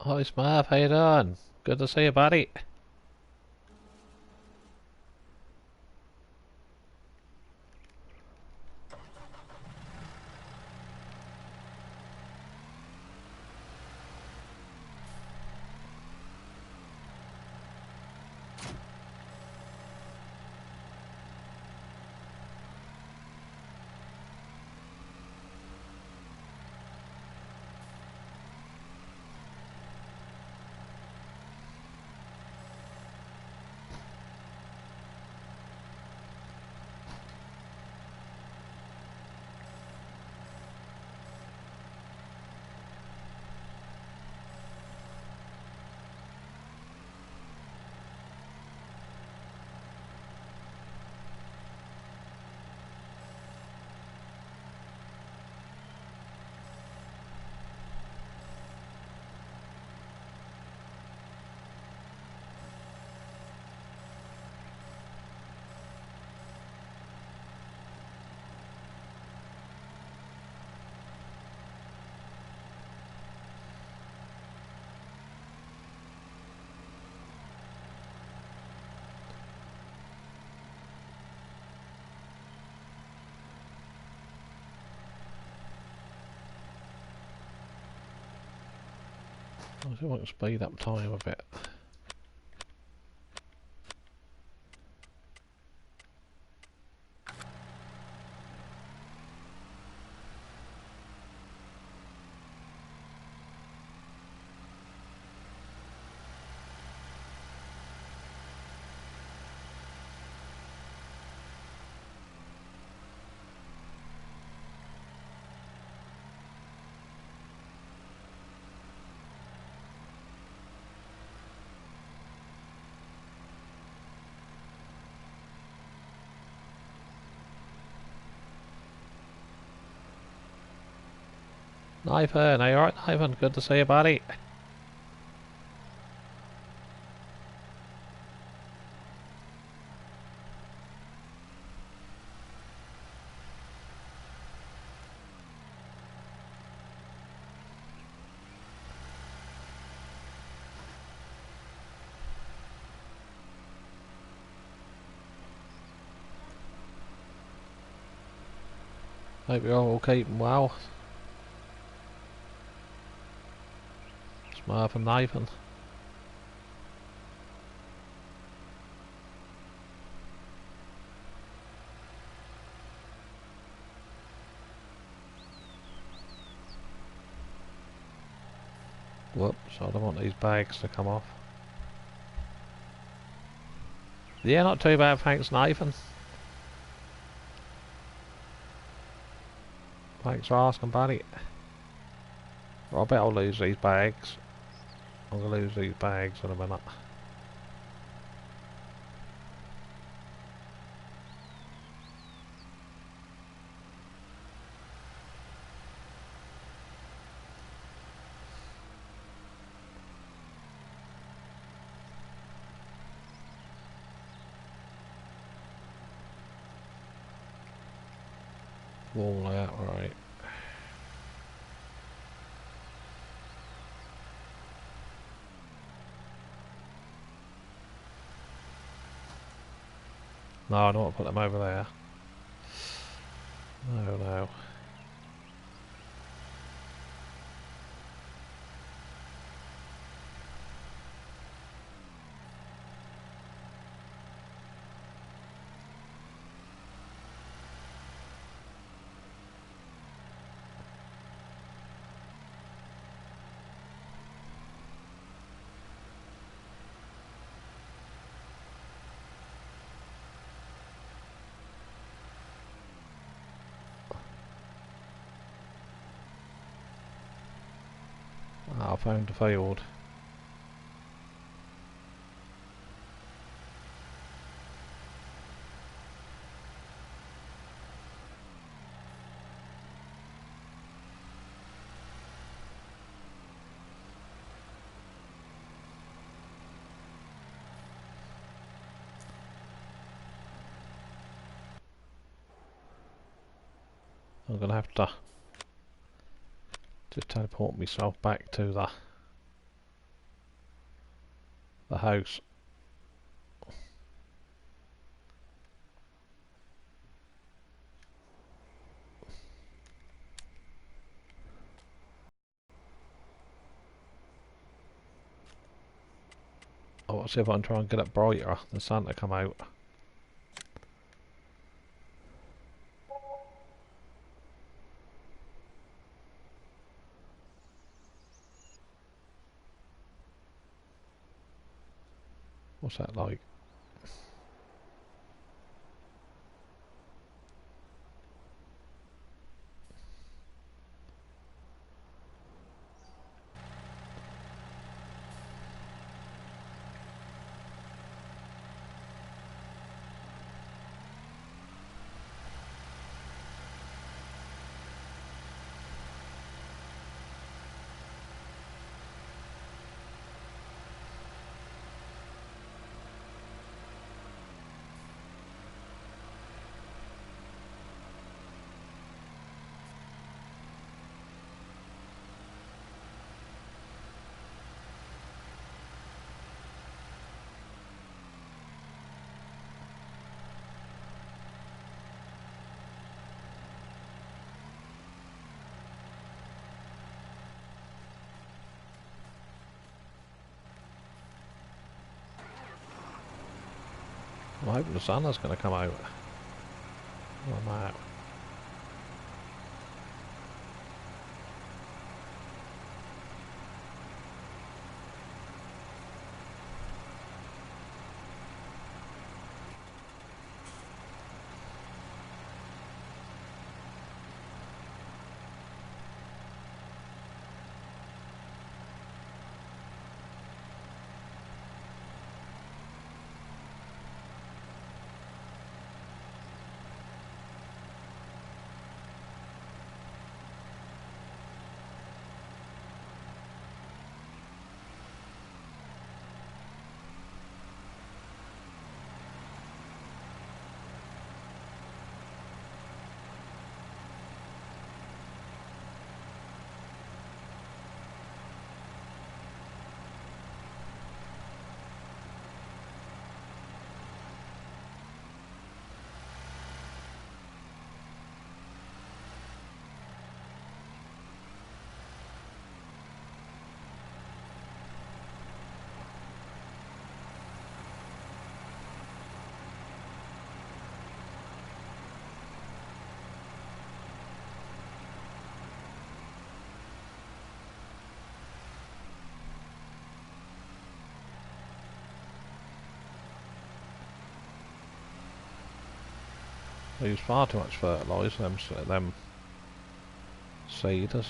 Hi Smurf, how you doing? Good to see you, buddy. I just want to speed up time a bit. Nathan, are you alright, Nathan? Good to see you, buddy. Hope you're all keeping well. Smurf and Nathan. Whoops, I don't want these bags to come off. Yeah, not too bad, thanks, Nathan. Thanks for asking, buddy. I bet I'll lose these bags. I'm gonna lose these bags in a minute. Wall out, right. No, I don't want to put them over there. No, no. I found the field. I'm gonna have to just teleport myself back to the The house. Oh, let's see if I can try and get it brighter. The Santa come out. What's that like? I'm hoping the Santa's going to come out. I'm out. I use far too much fertiliser, them seeders.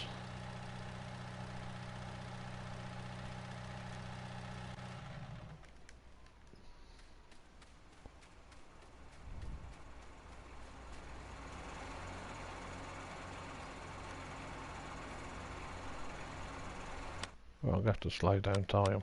Well, I'm going to have to slow down time.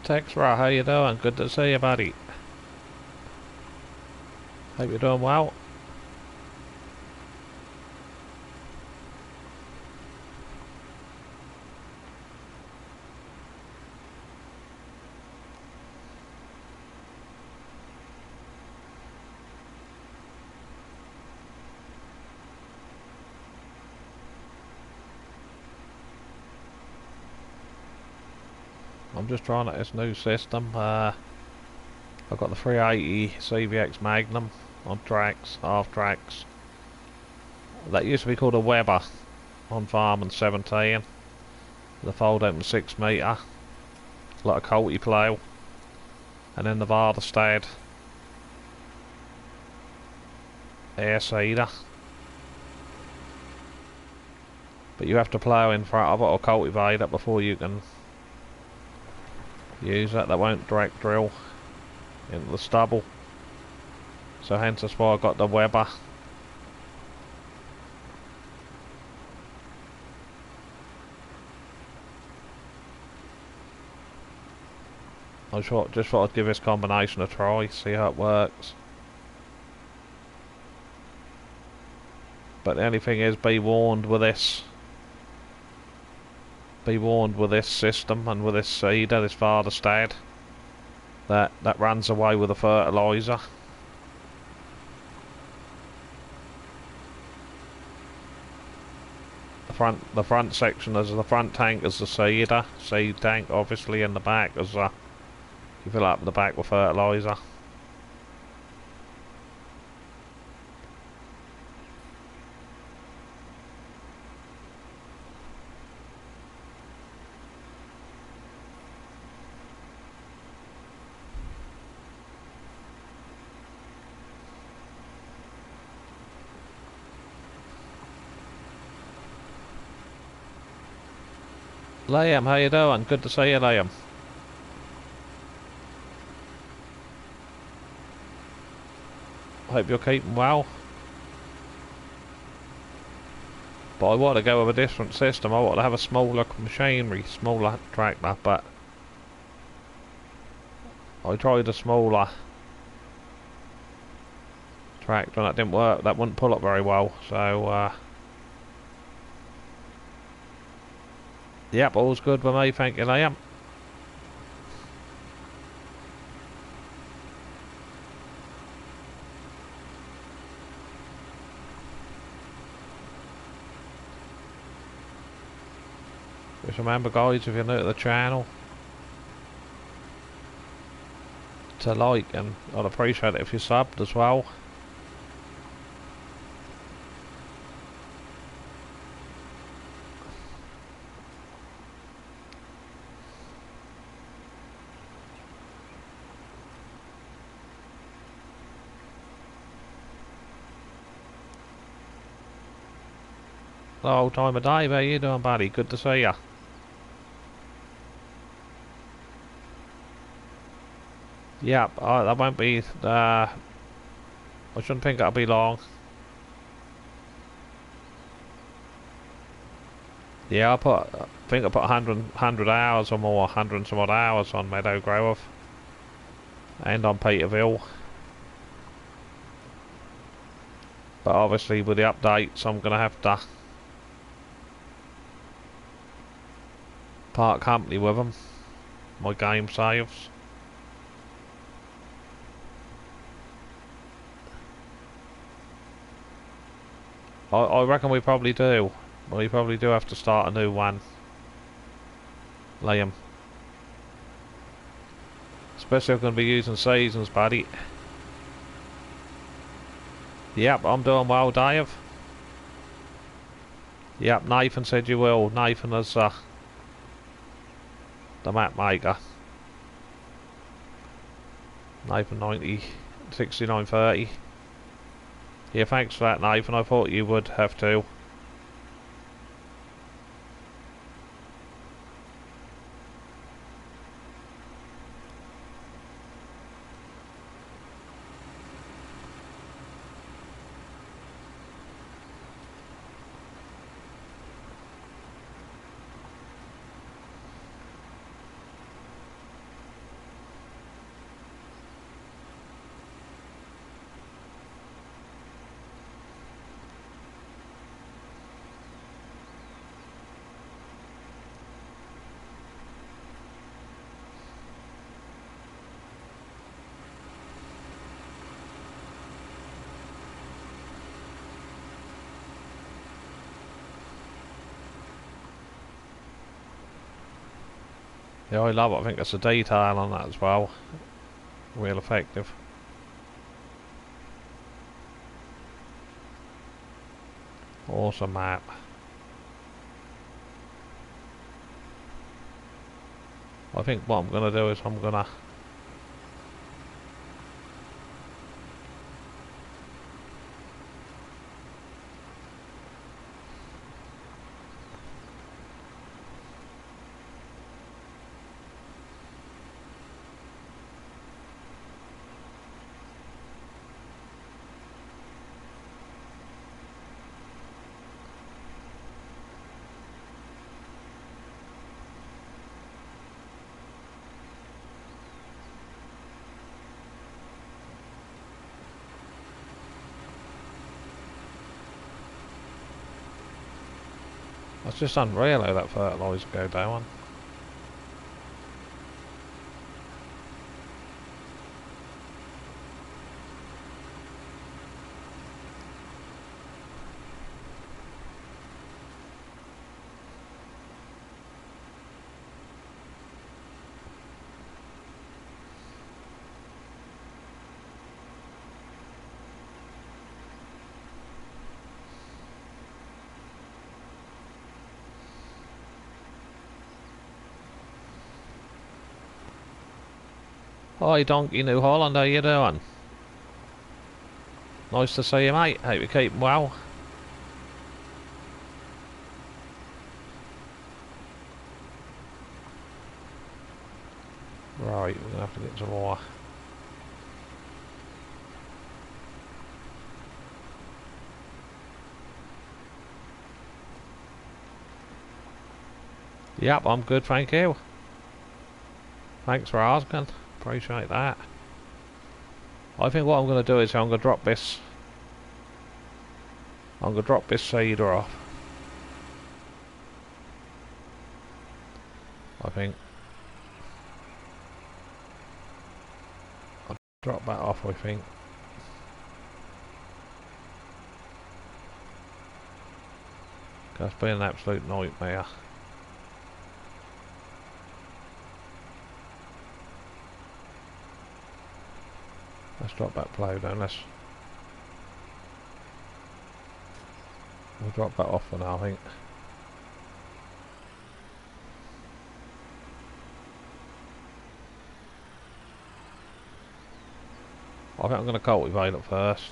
Tex, right, how you doing? Good to see you, buddy. Hope you're doing well. I'm just trying out this new system. I've got the 380 CVX Magnum on tracks, half tracks. That used to be called a Weber on Farm 17. The fold open 6 metre, like a colty plough. And then the Varderstad air seeder. But you have to plough in front of it or cultivate it before you can use it. That won't direct drill into the stubble. So hence that's why I got the Weber. I just thought I'd give this combination a try, see how it works. But the only thing is, be warned with this. Be warned with this system and with this seeder, this Varderstad, that runs away with the fertiliser. The front section is the front tank is the seed tank, obviously, in the back is you fill up the back with fertiliser. Liam, how you doing? Good to see you, Liam. Hope you're keeping well. But I want to go with a different system. I want to have a smaller machinery, smaller tractor, but I tried a smaller tractor and that didn't work. That wouldn't pull up very well, so yep, all's good with me, thank you, Liam. Just remember, guys, if you're new to the channel, to like, and I'd appreciate it if you subbed as well. Hello, time of day, how you doing, buddy? Good to see ya. Yep, that won't be, I shouldn't think it'll be long. Yeah, I think I put 100 hours or more, 100 and some odd hours on Meadow Grove. And on Peterville. But obviously with the updates I'm going to have to part company with them. My game saves. I reckon we probably do. We probably do have to start a new one, Liam. Especially if I'm going to be using seasons, buddy. Yep, I'm doing well, Dave. Yep, Nathan said you will. Nathan is the map maker. Nathan 6930. Yeah, thanks for that, Nathan. I thought you would have to. Yeah, I love it. I think that's a detail on that as well. Real effective. Awesome map. I think what I'm going to do is I'm going to That's just unreal how that fertiliser go down. Hi Donkey New Holland, how you doing? Nice to see you, mate. Hope you're keeping well. Right, we're gonna have to get some more. Yep, I'm good, thank you. Thanks for asking. Appreciate that. I think what I'm going to do is I'm going to drop this. I'm going to drop this cedar off. I think. I'll drop that off, I think. That's been an absolute nightmare. Let's drop that plough down. We'll drop that off for now, I think. I think I'm going to cultivate it first.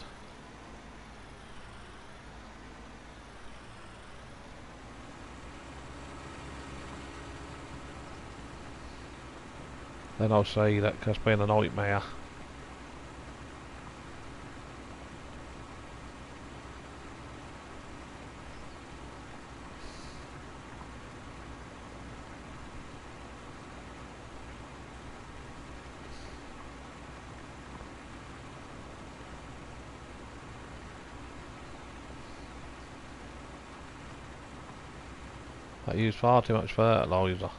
Then I'll say that it's been a nightmare. I use far too much fertiliser.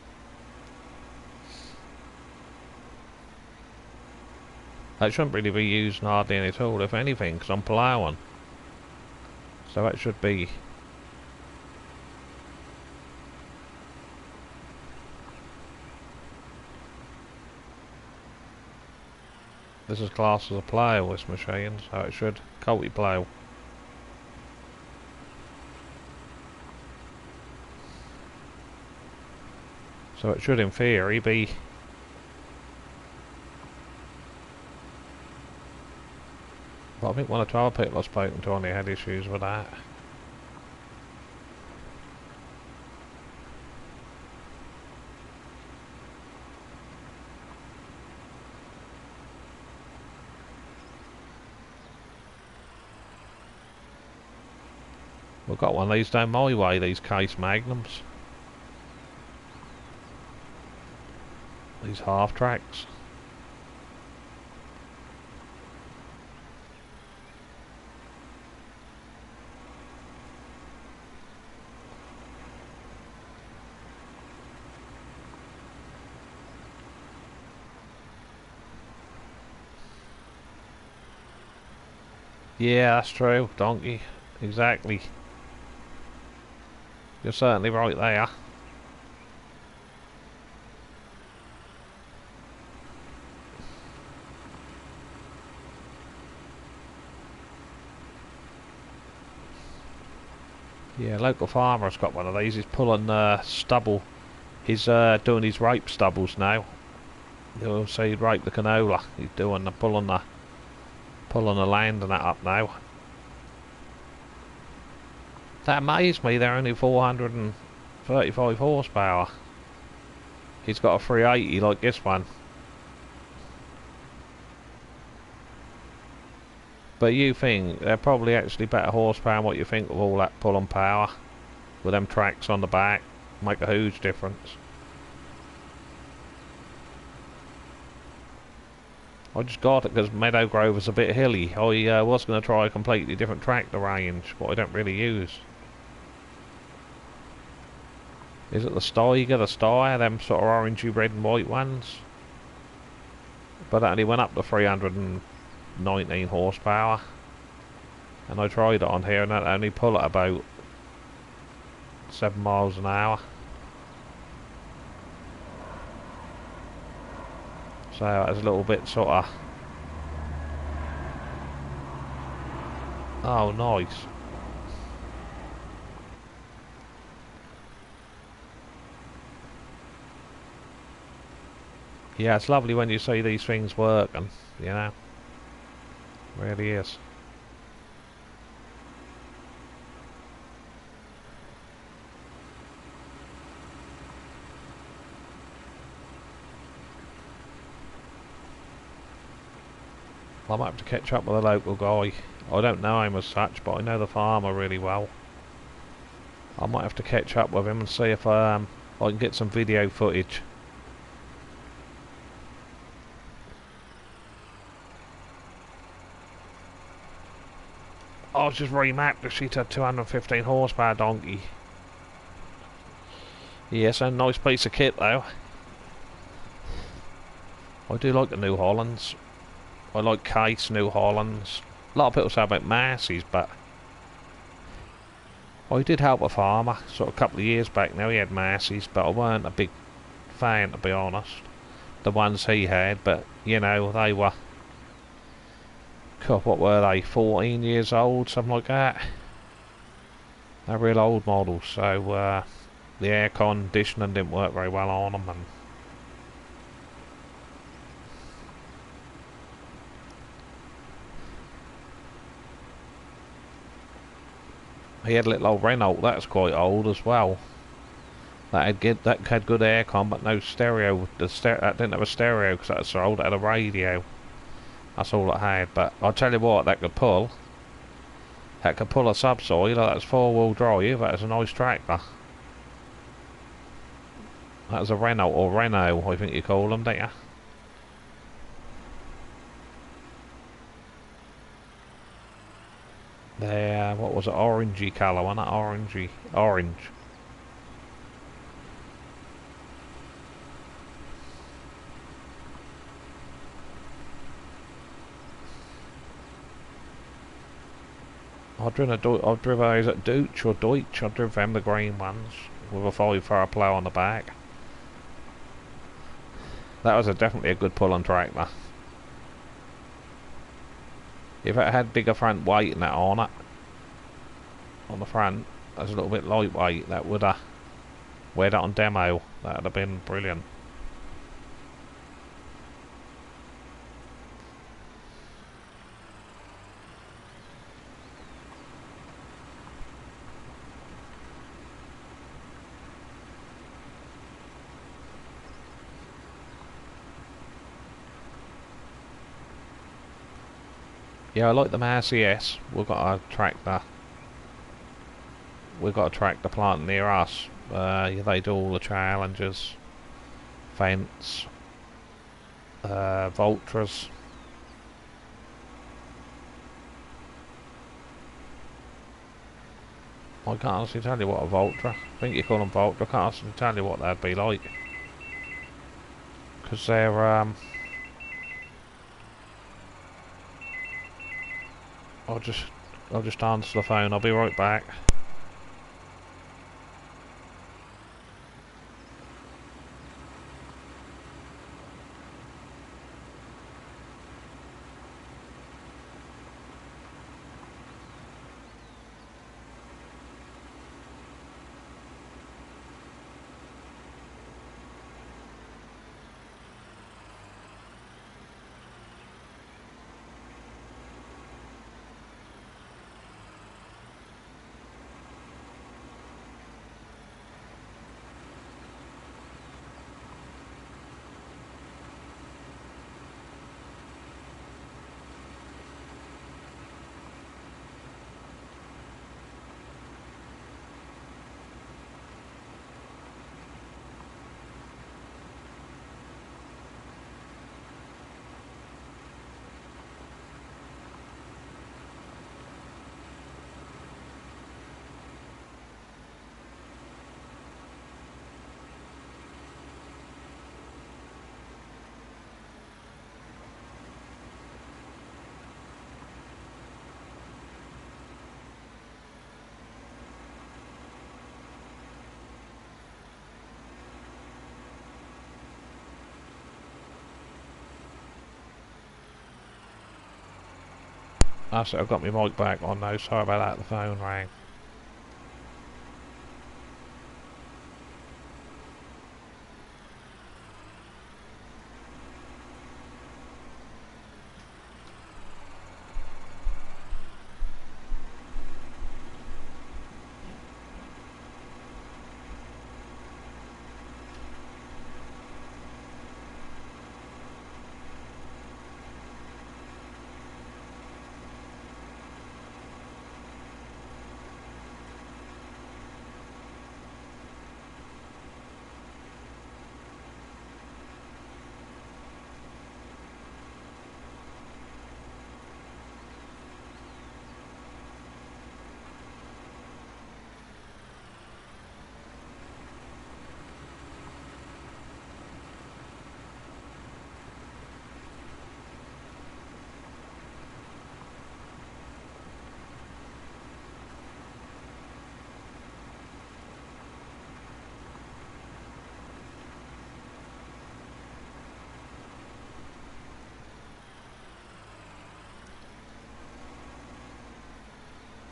That shouldn't really be used hardly any at all, if anything, because I'm ploughing. So that should be... This is classed as a plough, this machine, so it should plough. So it should in theory be... But I think one or two other people I've spoken to only had issues with that. We've got one of these down my way, these case magnums. These half tracks. Yeah, that's true, Donkey. Exactly. You're certainly right there. Yeah, local farmer's got one of these. He's pulling stubble. He's doing his rape stubbles now. He'll say he'd rape the canola. He's doing the pulling the land and that up now. That amazed me. They're only 435 horsepower. He's got a 380 like this one. But you think they're probably actually better horsepower than what you think with all that pulling power. With them tracks on the back. Make a huge difference. I just got it because Meadow Grove is a bit hilly. I was going to try a completely different tractor range, but I don't really use. Is it the Steiger, the Steyr, them sort of orangey red and white ones? But that only went up to 319 horsepower. And I tried it on here and that only pull at about 7 miles an hour. So it's a little bit sort of... Oh, nice. Yeah, it's lovely when you see these things working, you know. It really is. I might have to catch up with a local guy. I don't know him as such, but I know the farmer really well. I might have to catch up with him and see if I can get some video footage. I was just remapped the sheet had 215 horsepower donkey. Yes, a nice piece of kit though. I do like the New Hollands. I like Case New Hollands. A lot of people say about Massey's, but I did help a farmer sort of a couple of years back now. He had Massey's, but I weren't a big fan, to be honest. The ones he had, but you know, they were, God, what were they, 14 years old, something like that. They're real old models, so the air conditioning didn't work very well on them, and he had a little old Renault, that's quite old as well. That had good aircon, but no stereo. That didn't have a stereo because that was so old. It had a radio. That's all it had. But I'll tell you what, that could pull. That could pull a subsoil. That's 4-wheel drive. That was a nice tractor. That was a Renault or Renault, I think you call them, don't you? They're, what was it, orangey colour, wasn't it? Orangey, orange. I've driven those at Deutsch or Deutsch. I've driven them, the green ones, with a 5-fire plough on the back. That was definitely a good pulling tractor. If it had bigger front weight and that on it, on the front, that's a little bit lightweight, that would have weighed it on demo. That would have been brilliant. Yeah, I like the RCS. We've got a tractor. We've got a tractor plant near us. They do all the challenges, fence, Voltras. I can't honestly tell you what a Voltra. I think you call them Voltra. I can't honestly tell you what they'd be like, because they're I'll just answer the phone. I'll be right back. That's it, I've got my mic back on now, sorry about that, the phone rang.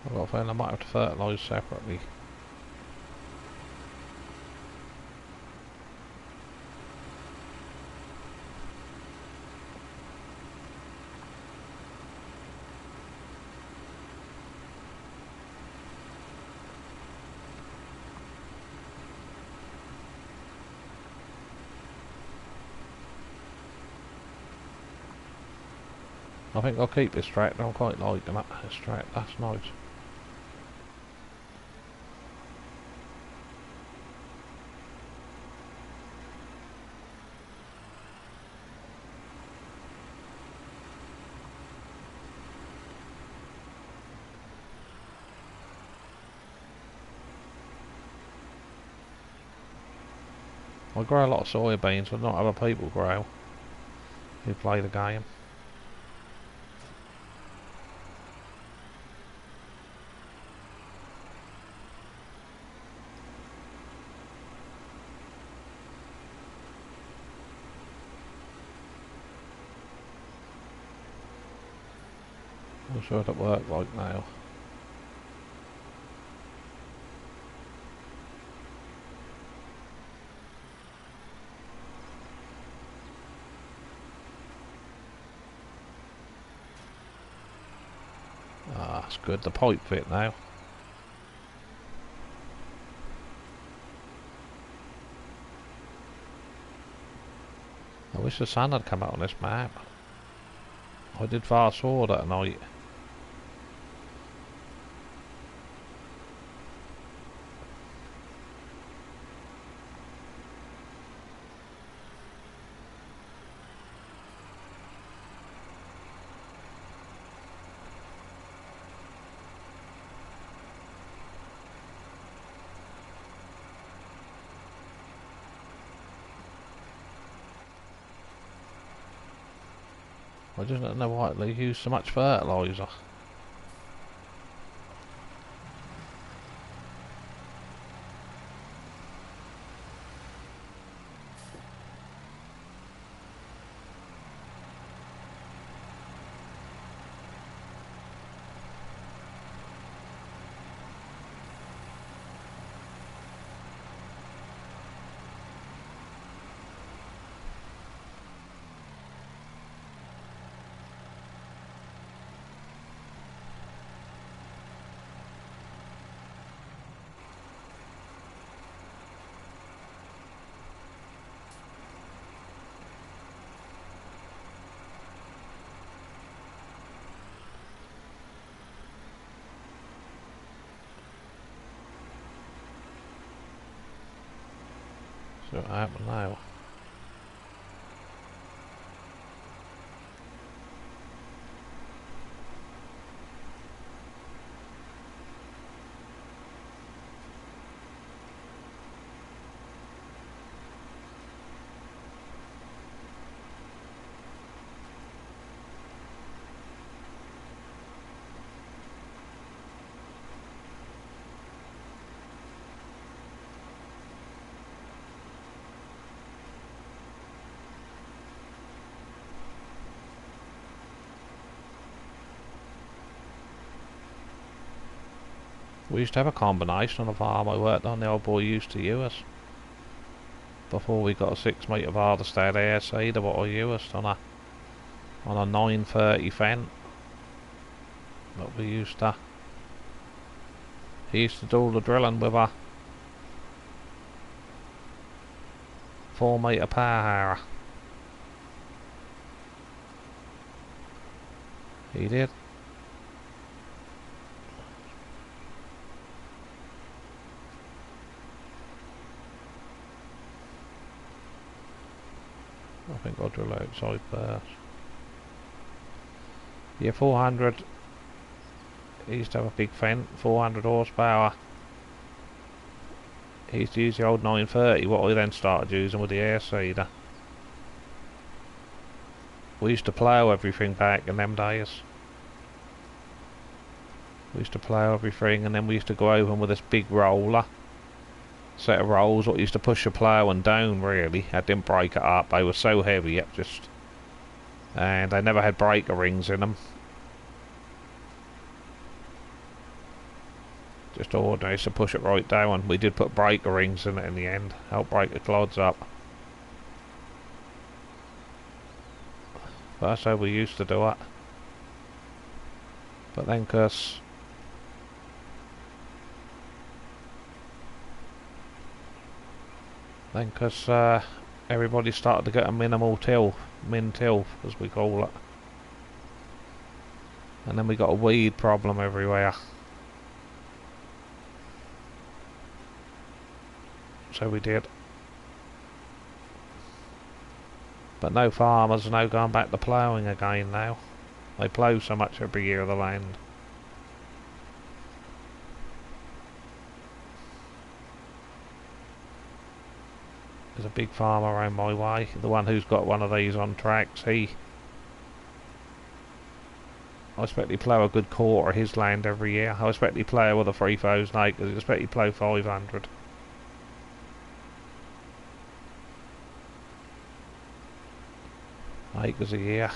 I've got a feeling I might have to fertilise separately. I think I'll keep this tractor, I'm quite liking that, this tractor, that's nice. I grow a lot of soybeans, but not other people grow who play the game. I'm not sure what it works like now. Ah, that's good, the pipe fit now. I wish the sun had come out on this map. I did fast forward at night. I just don't know why they use so much fertiliser. So what happened now? We used to have a combination on the farm I worked on. The old boy used to use before we got a 6 metre harvester air seeder. What I used on a 930 Fendt. But we used to. He used to do all the drilling with a 4 metre power harrow. He did. I think I'll drill outside first. Yeah, 400. He used to have a big Fendt, 400 horsepower. He used to use the old 930, what I then started using with the air seeder. We used to plough everything back in them days. We used to plough everything, and then we used to go over with this big roller. Set of rolls what used to push the ploughing down, really. I didn't break it up, they were so heavy, it just... And they never had breaker rings in them. Just ordinary, to push it right down. We did put breaker rings in it in the end, help break the clods up. But that's how we used to do it. But then, cause everybody started to get a minimal till, min till as we call it. And then we got a weed problem everywhere. So we did. But no farmers are now going back to ploughing again now. They plough so much every year of the land. There's a big farmer around my way, the one who's got one of these on tracks. I expect he plough a good quarter of his land every year. I expect he plough with a 3,000 acres. I expect he plough 500. Acres a year.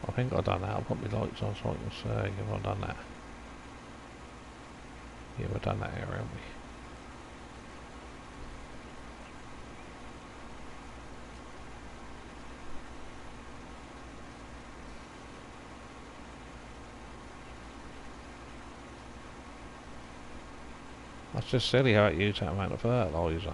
I think I've done that. I'll put my lights on so I can see if I've done that. Yeah, we've done that here, haven't we? That's just silly how it uses that amount of fertiliser.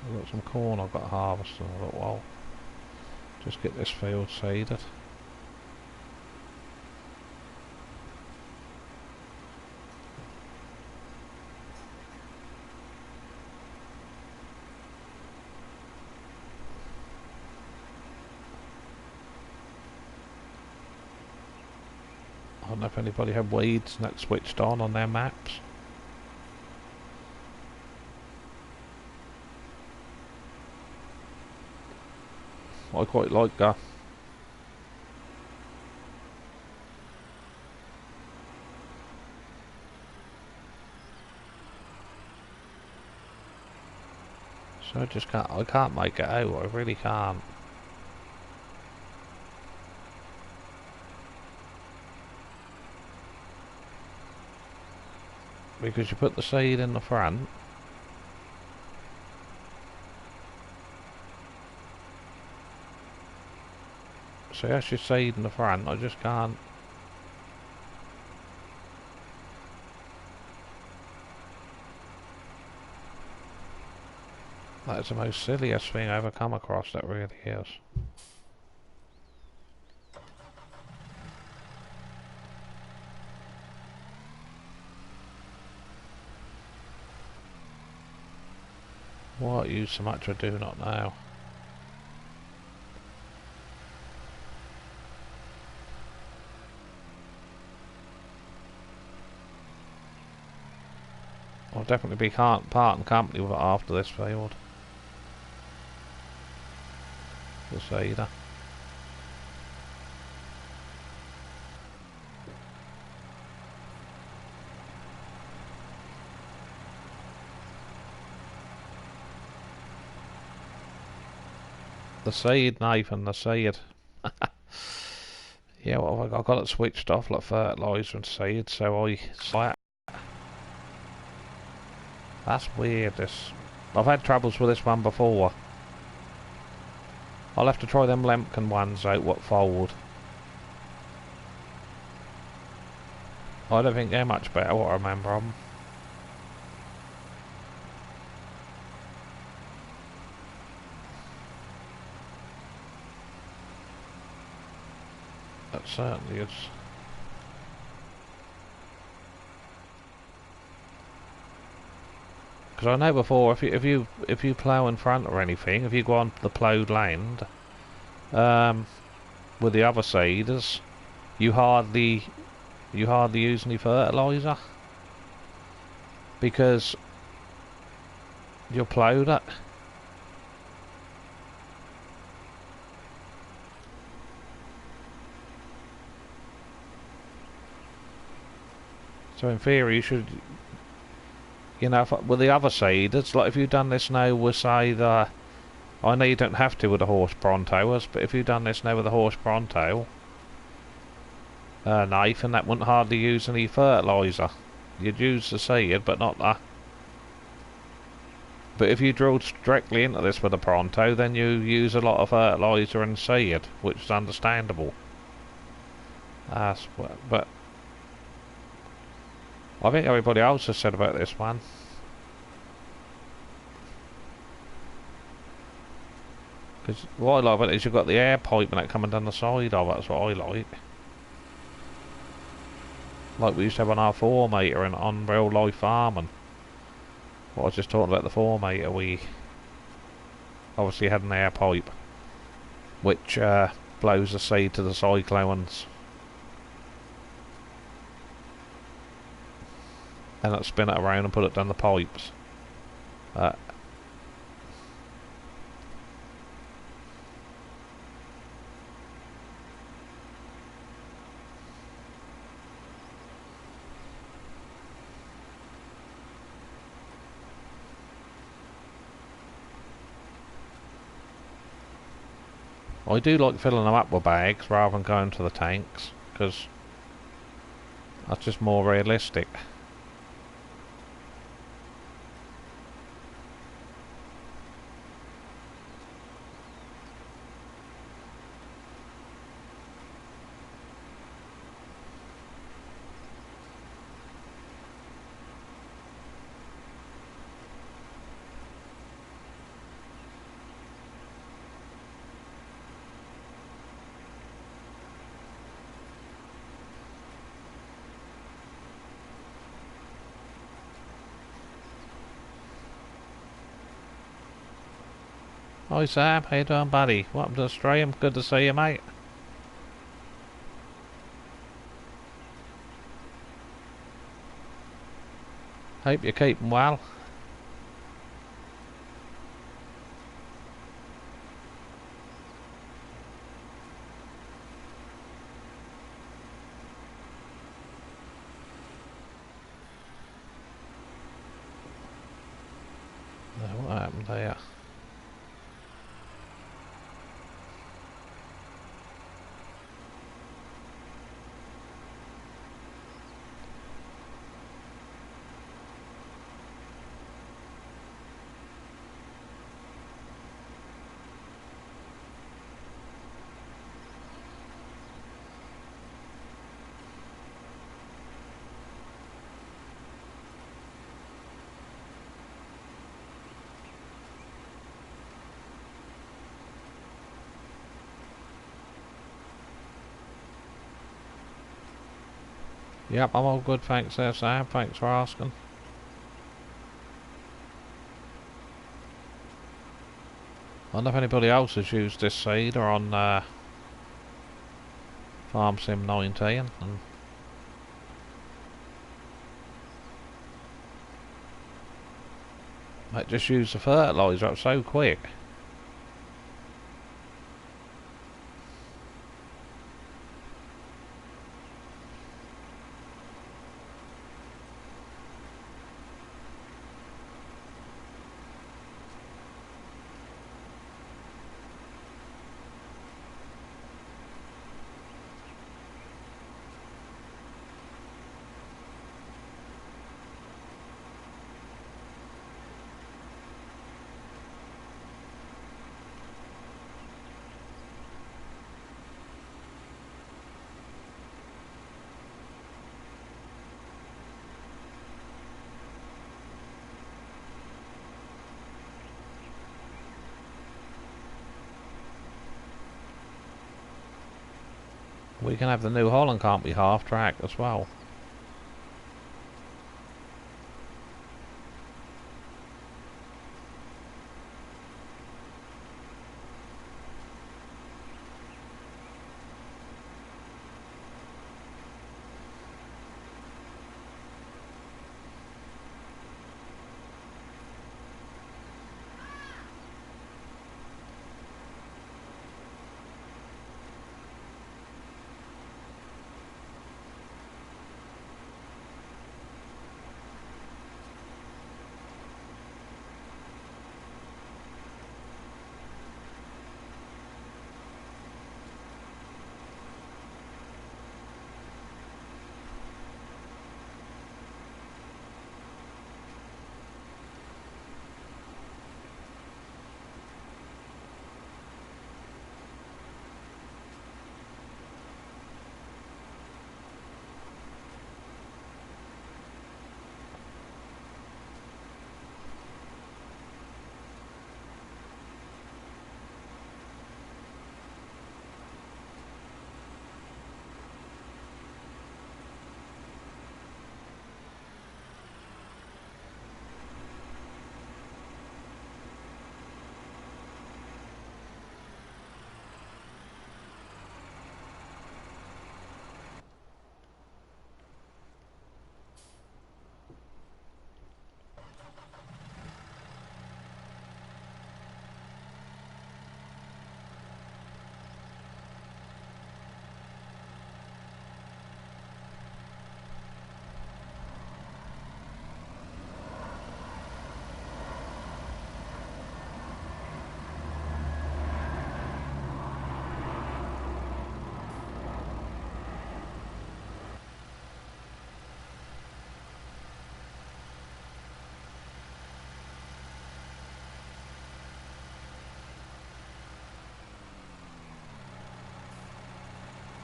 I've got some corn I've got to harvest in a little while. Just get this field seeded. I don't know if anybody had weeds and that switched on their maps. I quite like that. So I can't make it out, I really can't. because you put the seed in the front. So that's your seed in the front. I just can't. That's the most silliest thing I ever come across, that really is. What use so much I do not know. I'll definitely be part and company with it after this field. The seeder. The seed, Nathan, the seed. Yeah, well, I got it switched off like fertiliser and seed, so I slap. That's weird, this. I've had troubles with this one before. I'll have to try them Lemken ones out, what fold. I don't think they're much better, what I remember of them. That certainly is. Because I know before, if you plough in front or anything, if you go on the ploughed land, with the other seeders, you hardly use any fertiliser because you're ploughed it. So in theory, you should, you know, with the other seeders, like if you've done this now with, say, I know you don't have to with the horse prontoers, but if you've done this now with the horse pronto, Nathan, that wouldn't hardly use any fertiliser. You'd use the seed, but not that. But if you drilled directly into this with a pronto, then you use a lot of fertiliser and seed, which is understandable. But I think everybody else has said about this one. Because what I like about it is you've got the air pipe and that coming down the side of it. That's what I like. Like we used to have on our 4-metre and on real life farming. What I was just talking about the 4-metre, we obviously had an air pipe which blows the seed to the cyclones. And it'll spin it around and put it down the pipes. I do like filling them up with bags rather than going to the tanks, because that's just more realistic. Hi Sam, how you doing buddy? Welcome to the stream, good to see you mate. Hope you're keeping well. What happened there? Yep, I'm all good, thanks there, Sam. Thanks for asking. I wonder if anybody else has used this seed or on Farm Sim 19. And might just use the fertiliser up so quick. We can have the New Holland, can't we, half track as well?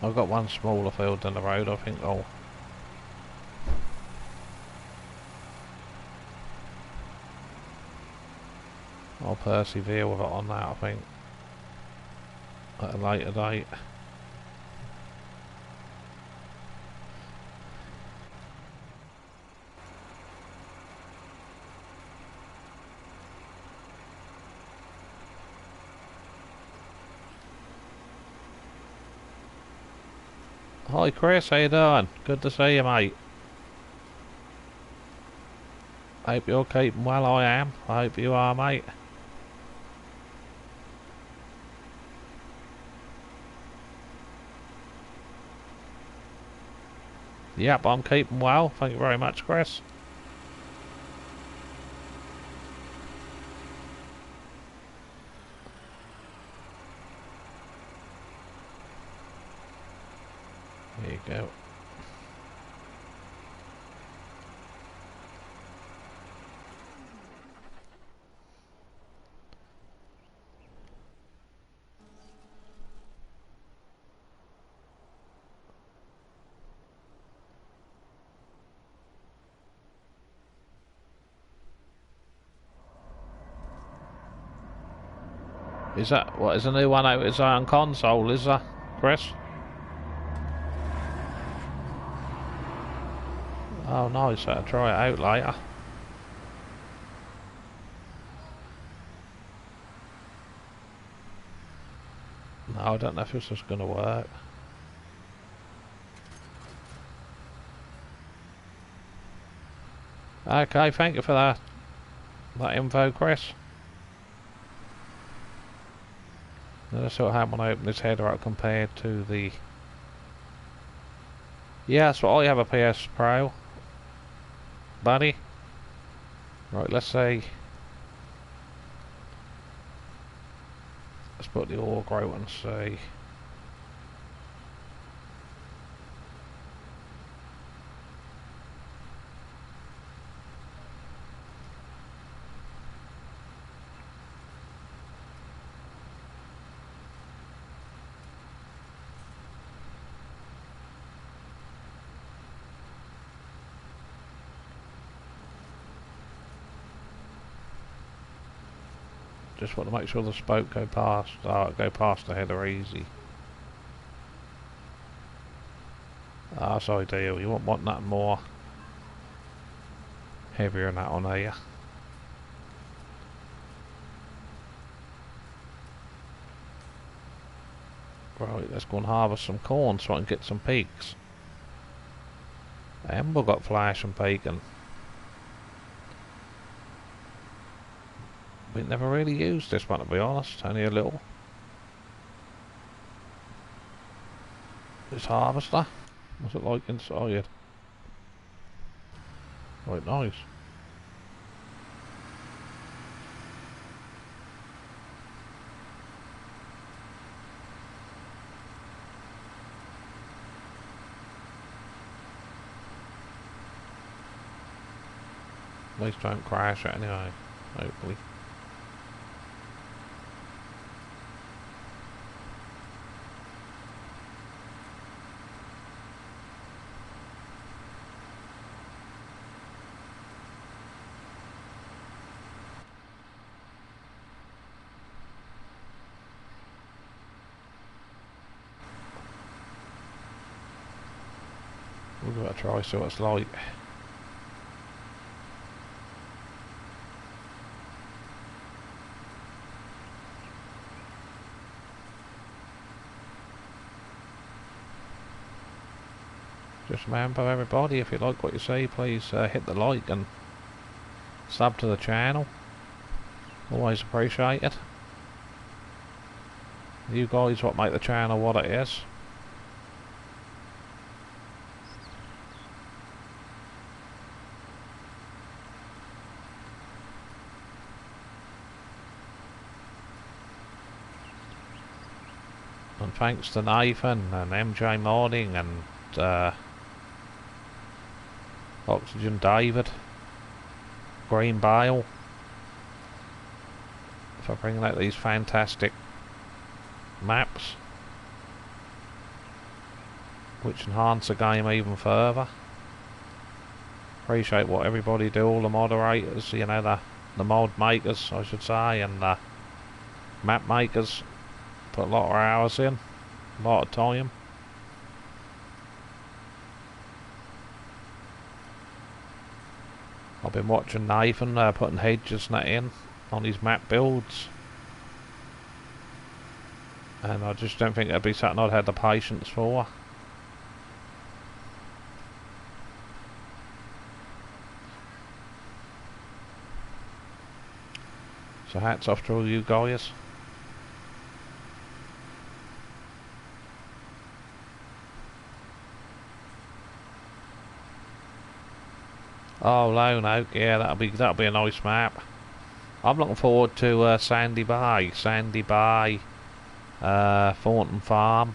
I've got one smaller field down the road, I think I'll persevere with it on that, I think, at a later date. Hi Chris, how you doing? Good to see you, mate. Hope you're keeping well. I am. I hope you are, mate. Yep, I'm keeping well. Thank you very much, Chris. There you go. Is that what is a new one out? Is that on console? Is that, Chris? Oh nice, I'll try it out later. No, I don't know if this is going to work. Okay, thank you for that info, Chris. Let's see what happened when I open this header up compared to the... Yeah, that's what I have a PS Pro, buddy. Right, let's see. Let's put the org out and see. Just want to make sure the spoke go past the header easy. Ah, that's ideal. You won't want that more heavier than that on here. Right, let's go and harvest some corn so I can get some pigs. And we've got flash and bacon. We never really used this one, to be honest, only a little. This harvester, what's it like inside? Right, nice. At least don't crash it anyway, hopefully. We've got to try see what it's like. Just remember everybody, if you like what you see, please hit the like and sub to the channel. Always appreciate it. You guys what make the channel what it is. And thanks to Nathan and MJ Modding and Oxygen David, Green Bale, for bringing out these fantastic maps which enhance the game even further. Appreciate what everybody do, all the moderators, you know, the mod makers I should say, and the map makers. Put a lot of hours in, a lot of time. I've been watching Nathan putting hedges and that in on his map builds, and I just don't think it'd be something I'd had the patience for. So hats off to all you guys. Oh, Lone Oak, yeah, that'll be a nice map. I'm looking forward to Sandy Bay, Thornton Farm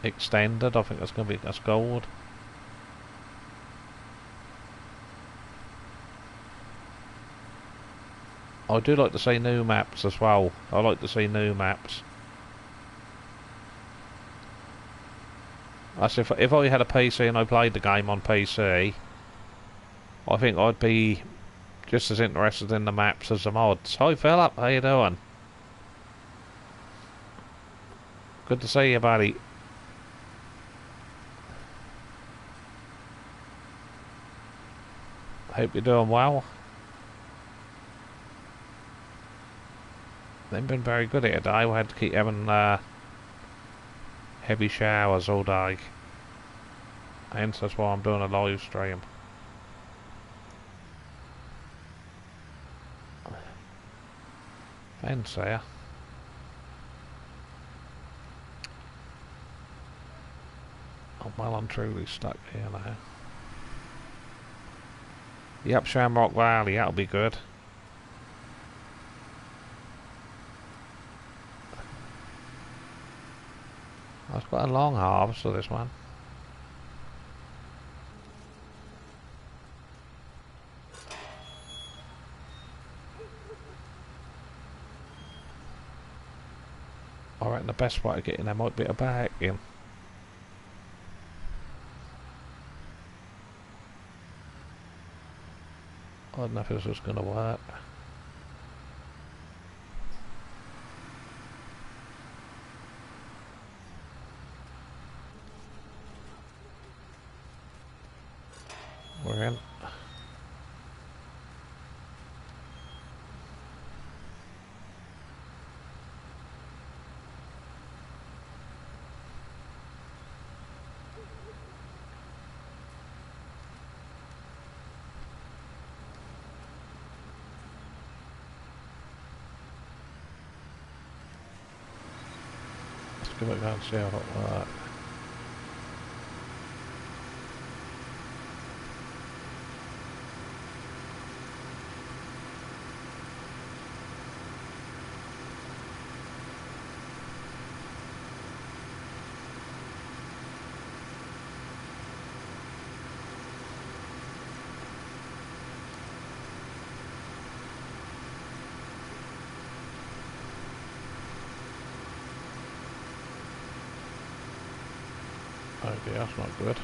extended. I think that's gold. I do like to see new maps as well. I like to see new maps. That's if I had a PC and I played the game on PC, I think I'd be just as interested in the maps as the mods. Hi Philip, how you doing? Good to see you, buddy. Hope you're doing well. They've been very good here today. We had to keep having heavy showers all day. Hence, that's why I'm doing a live stream. Fence there. I'm well and truly stuck here now. Yep, Shamrock Valley, that'll be good. I've got a long harvest of this one. I reckon the best way of getting there might be a back in. I don't know if this is going to work. We're in. Let's give it a go and see how it works. Okay, that's not good.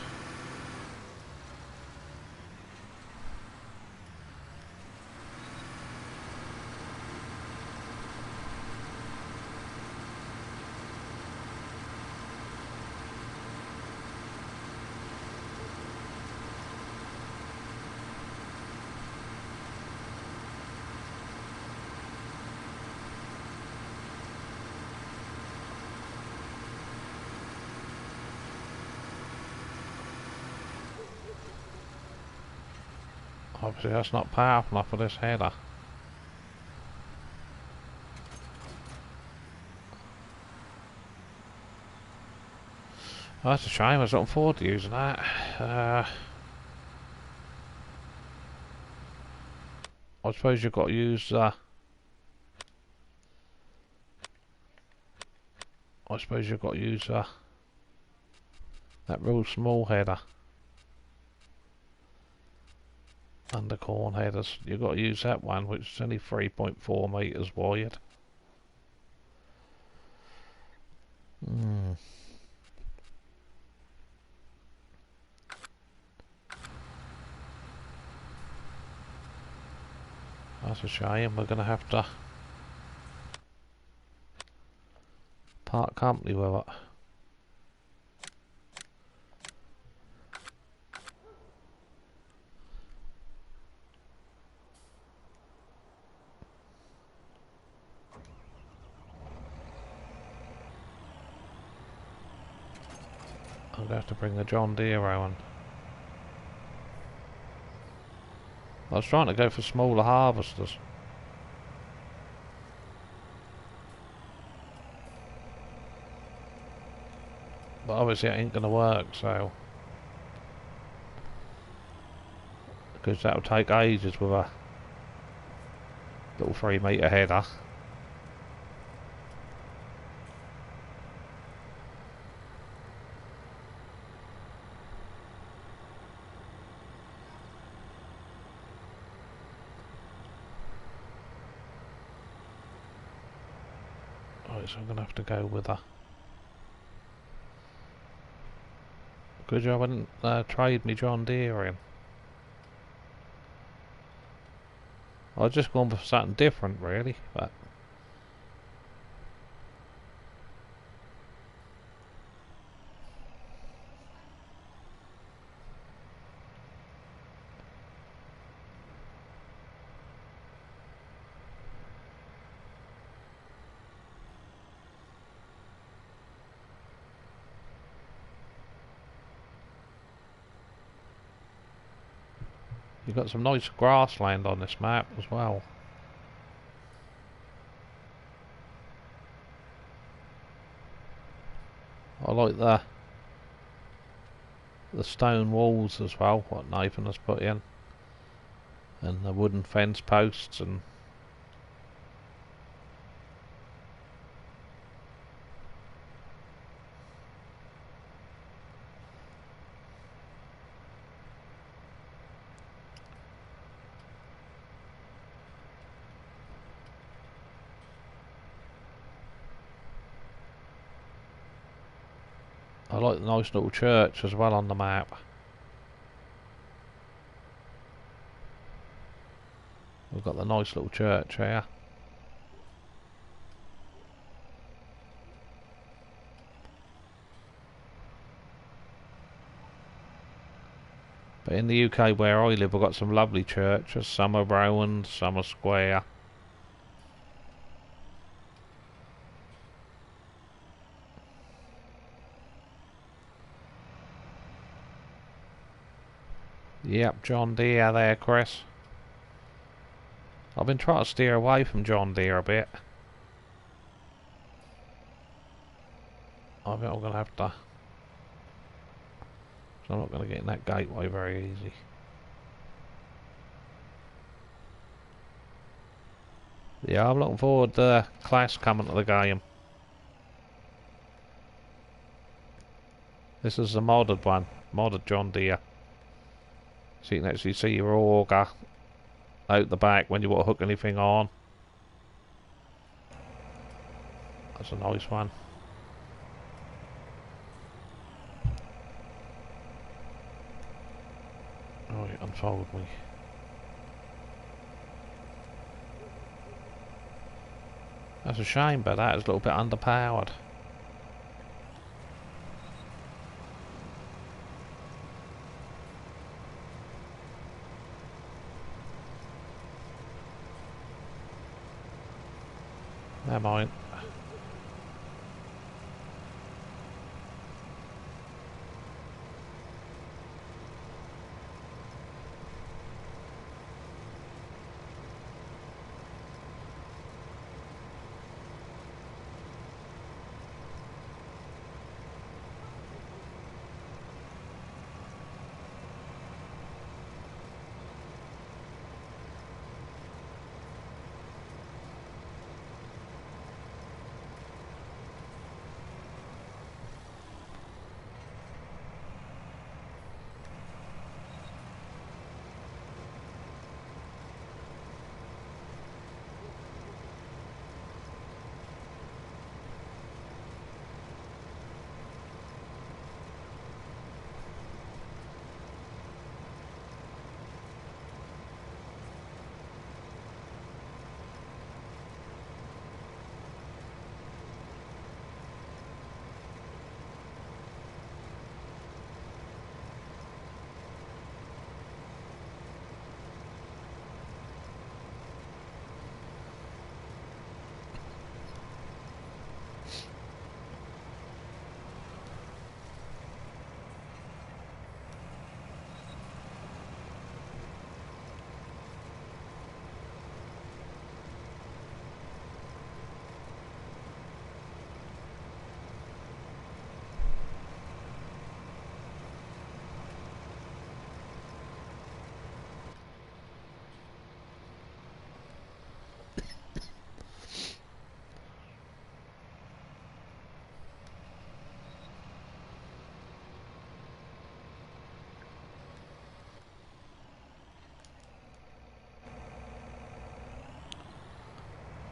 Obviously that's not powerful enough for this header. Oh, that's a shame, I was looking forward to using that. I suppose you've got to use I suppose you've got to use that real small header. Undercorn headers. You've got to use that one, which is only 3.4 metres wide. That's a shame. We're going to have to part company with it. I'm going to have to bring the John Deere on. I was trying to go for smaller harvesters. But obviously it ain't going to work, so... because that'll take ages with a little 3 metre header. Right, so I'm going to have to go with a... Good job I didn't trade me John Deere in. I was just going for something different really, but... You've got some nice grassland on this map as well. I like the stone walls as well, what Nathan has put in, and the wooden fence posts, and I like the nice little church as well on the map. We've got the nice little church here. But in the UK where I live, we've got some lovely churches. Some are round, some are square. Yep, John Deere there, Chris. I've been trying to steer away from John Deere a bit. I think I'm going to have to. So I'm not going to get in that gateway very easy. Yeah, I'm looking forward to Class coming to the game. This is the modded one, modded John Deere. So you can actually see your auger out the back when you want to hook anything on. That's a nice one. Oh, you unfold me. That's a shame, but that is a little bit underpowered. Never mind.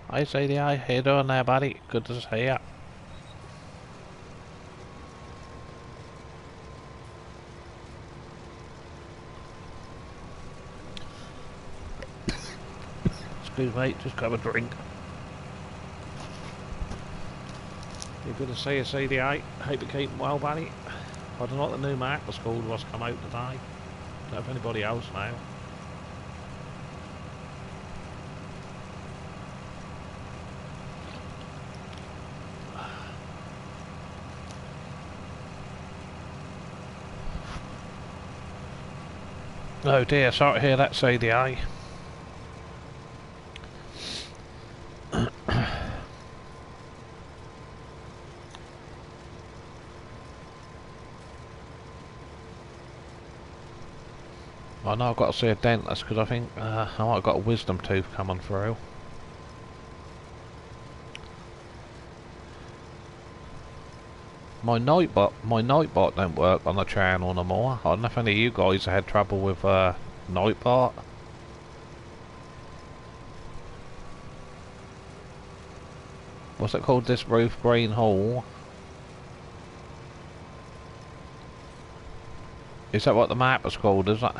Hi CDI, how you doing there, buddy? Good to see ya. Excuse me, just grab a drink. You're good to see you, CDI. Hope you're keeping well, buddy. I don't know what the new map was called, what's come out today. Don't know if anybody else now. Oh dear, sorry to hear that, CDA. I know I've got to see a dentist because I think I might have got a wisdom tooth coming through. My nightbot don't work on the channel no more. I don't know if any of you guys had trouble with nightbot. What's it called? This roof green hall. Is that what the map is called? Is it?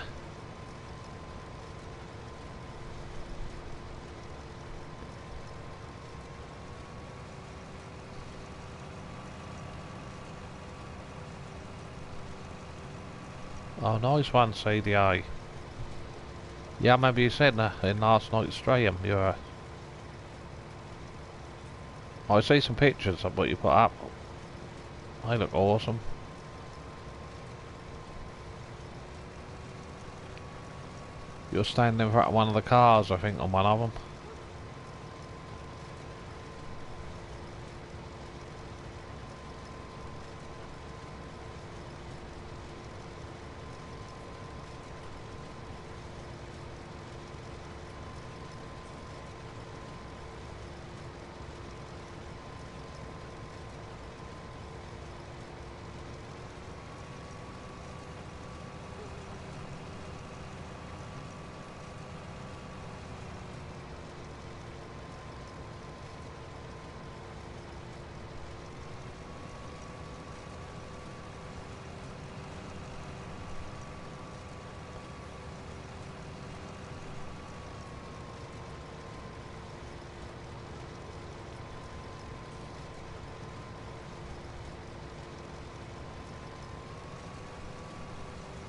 Oh, nice one, CDA. Yeah, maybe you said in last night's stream. I see some pictures of what you put up. They look awesome. You're standing in front of one of the cars, I think, on one of them.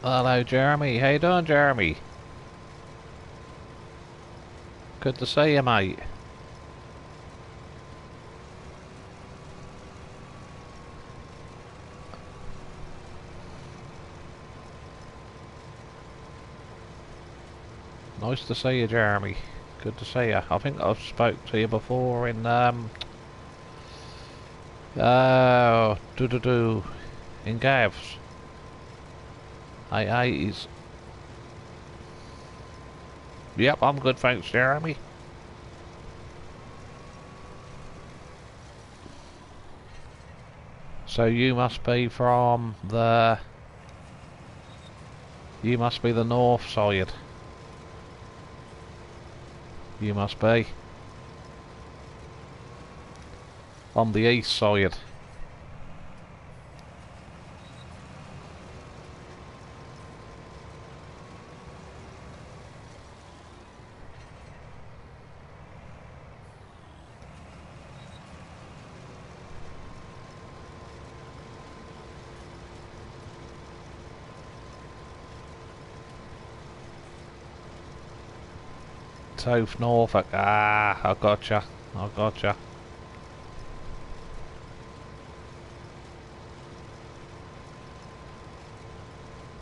Hello, Jeremy. How you doing, Jeremy? Good to see you, mate. Nice to see you, Jeremy. Good to see you. I think I've spoke to you before in in Gavs. 880s. Yep, I'm good, thanks, Jeremy. So you must be from the... You must be the north side. You must be. On the east side. South Norfolk. Ah, I gotcha. I gotcha.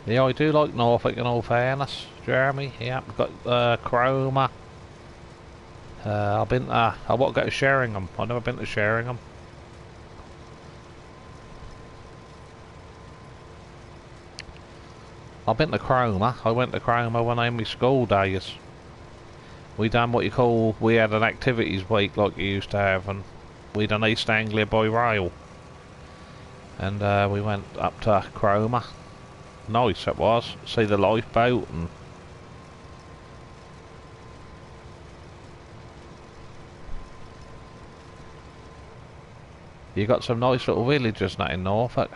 Yeah, I do like Norfolk in all fairness, Jeremy. Yeah, we've got Chroma. I've been to... I want to go to Sheringham. I've never been to Sheringham. I've been to Chroma. I went to Chroma when I in my school days. We done what you call... We had an activities week like you used to have, and we done East Anglia by rail. And we went up to Chroma. Nice it was. See the lifeboat and... You got some nice little villages now in Norfolk.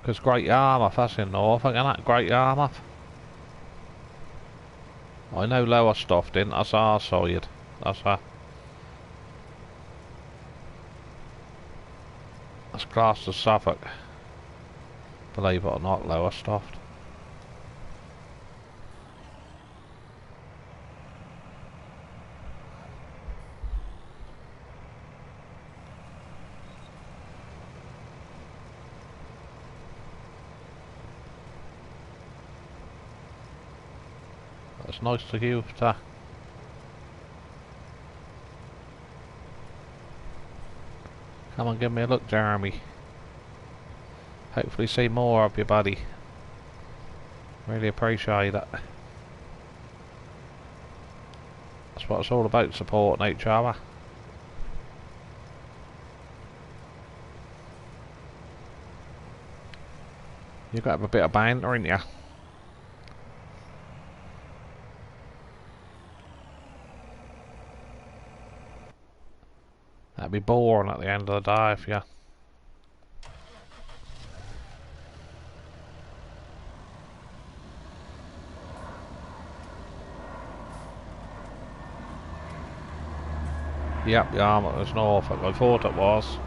Because Great Yarmouth, that's in Norfolk, isn't it? Great Yarmouth. I know Lowestoft didn't, that's our side. That's classed as Suffolk. Believe it or not, Lowestoft. That's nice to you to come and give me a look, Jeremy. Hopefully see more of you, buddy. Really appreciate it. That's what it's all about, supporting each other. You've got to have a bit of banter, ain't you? That'd be boring at the end of the day if you... Yep, Yarmouth is Norfolk. I thought it was.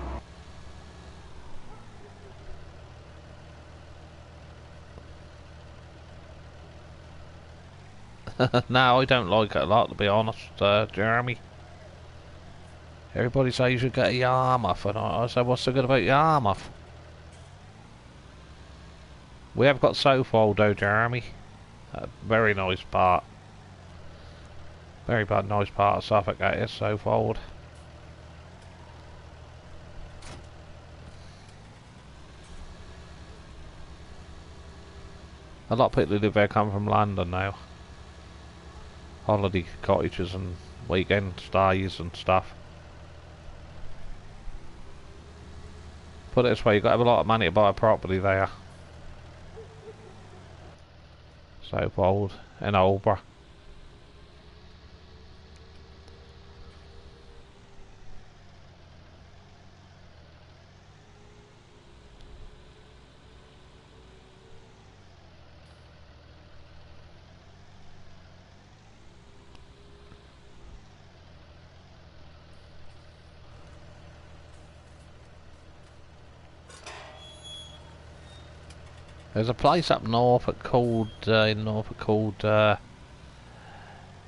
No, I don't like it a lot, to be honest, Jeremy. Everybody says you should get a Yarmouth, and I say, what's so good about Yarmouth? We have got Sofold though, Jeremy. A very nice part. Very bad, nice part of Suffolk, that is, Sofold. A lot of people who live there come from London now. Holiday cottages and weekend stays and stuff. Put it this way, you've got to have a lot of money to buy a property there. Sofold in Albury. There's a place up Norfolk called, one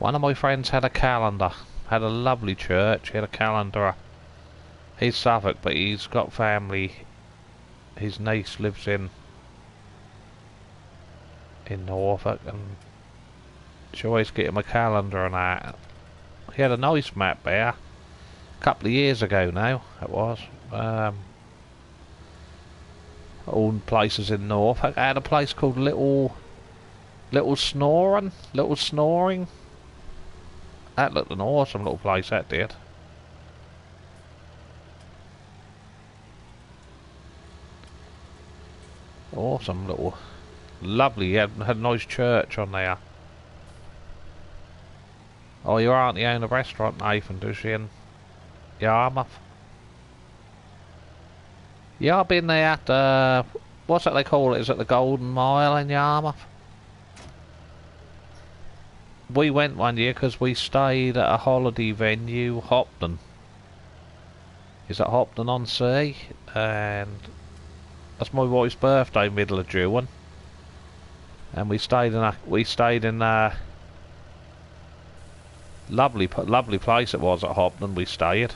of my friends had a calendar. Had a lovely church, he had a calendar. He's Suffolk, but he's got family. His niece lives in Norfolk, and she always get him a calendar and that. He had a nice map there. A couple of years ago now, it was. All places in Norfolk. I had a place called Little Snoring. That looked an awesome little place, that did. Awesome little, lovely. Had a nice church on there. Oh, your auntie owned a restaurant, Nathan, does she, in Yarmouth? Yeah, I've been there at, what's that they call it? Is it the Golden Mile in Yarmouth? We went one year because we stayed at a holiday venue, Hopton. Is it Hopton on Sea? And that's my wife's birthday, middle of June. And we stayed in a lovely place it was at Hopton. We stayed.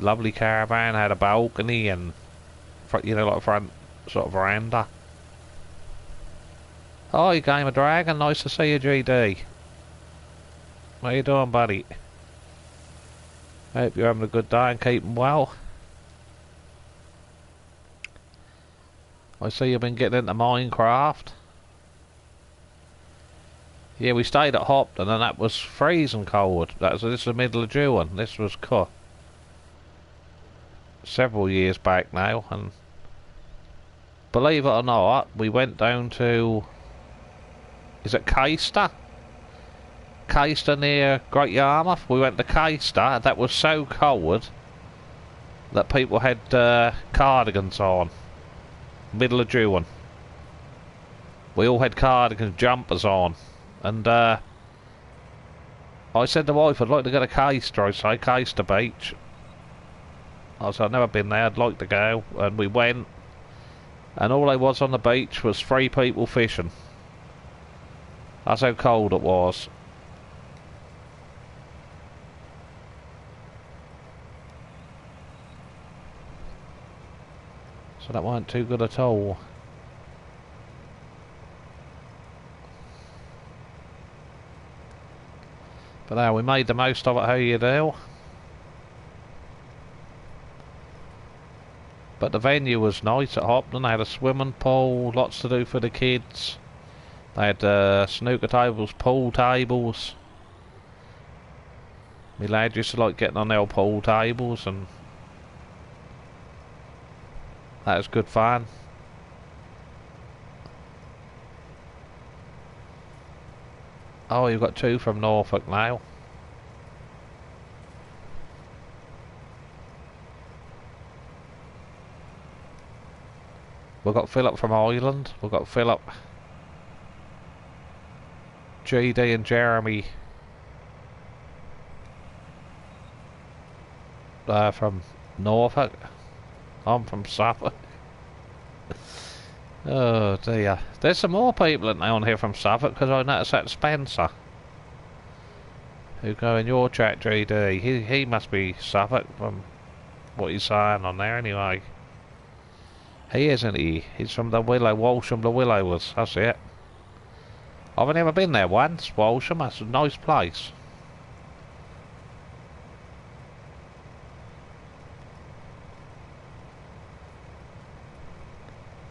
Lovely caravan, had a balcony and, you know, like a front sort of veranda. Hi, Game of Dragon, nice to see you, GD. How you doing, buddy? Hope you're having a good day and keeping well. I see you've been getting into Minecraft. Yeah, we stayed at Hopton and that was freezing cold. This is the middle of June. This was several years back now, and believe it or not, we went down to, is it Caister? Caister near Great Yarmouth. We went to Caister. That was so cold that people had cardigans on. Middle of June. We all had cardigans, jumpers on, and I said to the wife, I'd like to go to Caister. I say Caister Beach. I said, I've never been there, I'd like to go, and we went. And all there was on the beach was 3 people fishing. That's how cold it was. So that weren't too good at all. But now we made the most of it, how you do. But the venue was nice at Hopton. They had a swimming pool, lots to do for the kids. They had snooker tables, pool tables. My lad used to like getting on their pool tables, and that was good fun. Oh, you've got 2 from Norfolk now. We've got Philip from Ireland. We've got Philip, GD and Jeremy from Norfolk. I'm from Suffolk. Oh dear. There's some more people on here from Suffolk, because I noticed that Spencer, who go in your chat, GD. He must be Suffolk from what he's saying on there anyway. He isn't he? He's from the Willow, Walsham the Willows. That's it. I've never been there once, Walsham. That's a nice place.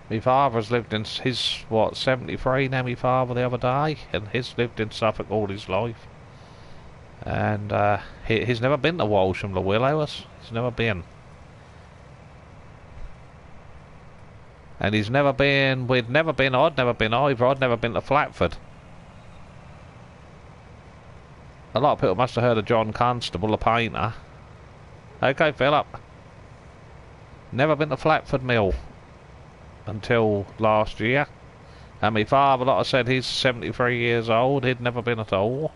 My father's lived in his, what, 73 now, my father, the other day, and he's lived in Suffolk all his life. And he's never been to Walsham the Willows. He's never been. And he's never been, I'd never been either, I'd never been to Flatford. A lot of people must have heard of John Constable, the painter. Okay, Philip. Never been to Flatford Mill until last year. And my father, like I said, he's 73 years old, he'd never been at all.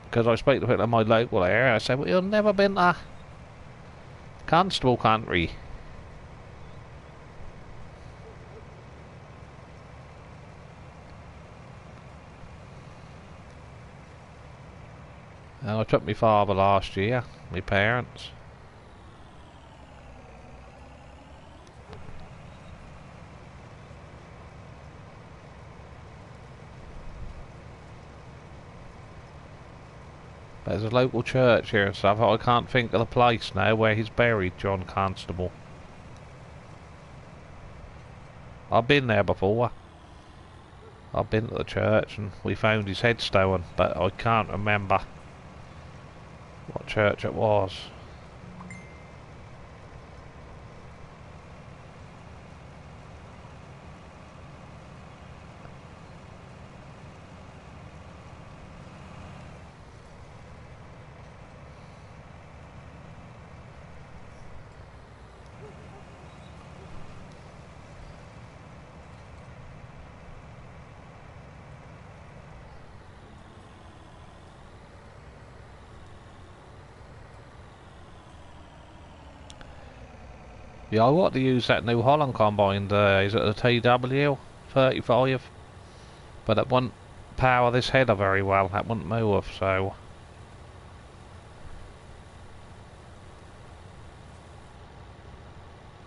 Because I speak to people in my local area, I say, well, you've never been to Constable country. And I took my father last year, my parents. There's a local church here and stuff. I can't think of the place now where he's buried, John Constable. I've been there before. I've been to the church and we found his headstone, but I can't remember what church it was. Yeah, I want to use that New Holland combine. Is it the TW 35? But it wouldn't power this header very well. That wouldn't move, so.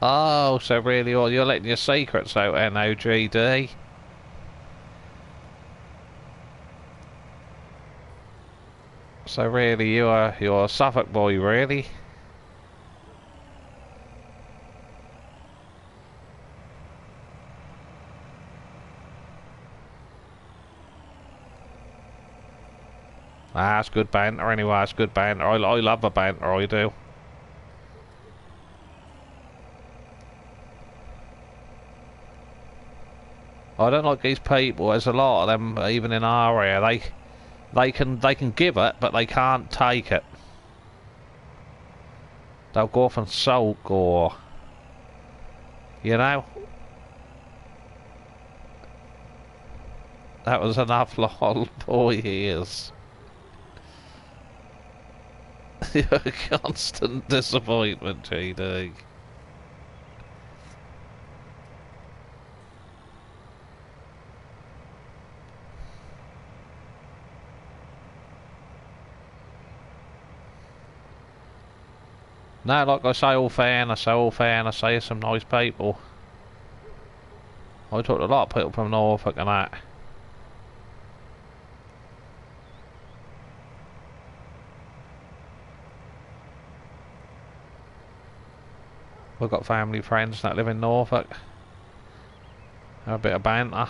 Oh, so really, you're letting your secrets out, NOGD. So really, you're a Suffolk boy, really. Ah, it's good banter anyway, it's good banter. I love a banter, I do. I don't like these people, there's a lot of them, even in our area, they can give it, but they can't take it. They'll go off and sulk, or, you know. That was enough, lol, boy, he is. You're a constant disappointment, GD. No, like I say, all fairness, say some nice people. I talked to a lot of people from Norfolk and that. We've got family friends that live in Norfolk. Have a bit of banter.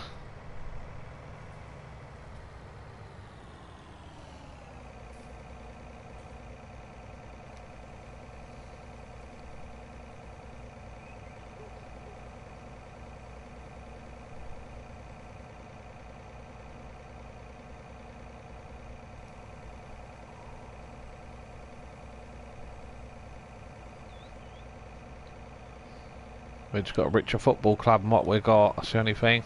We've just got a richer football club than what we've got, that's the only thing.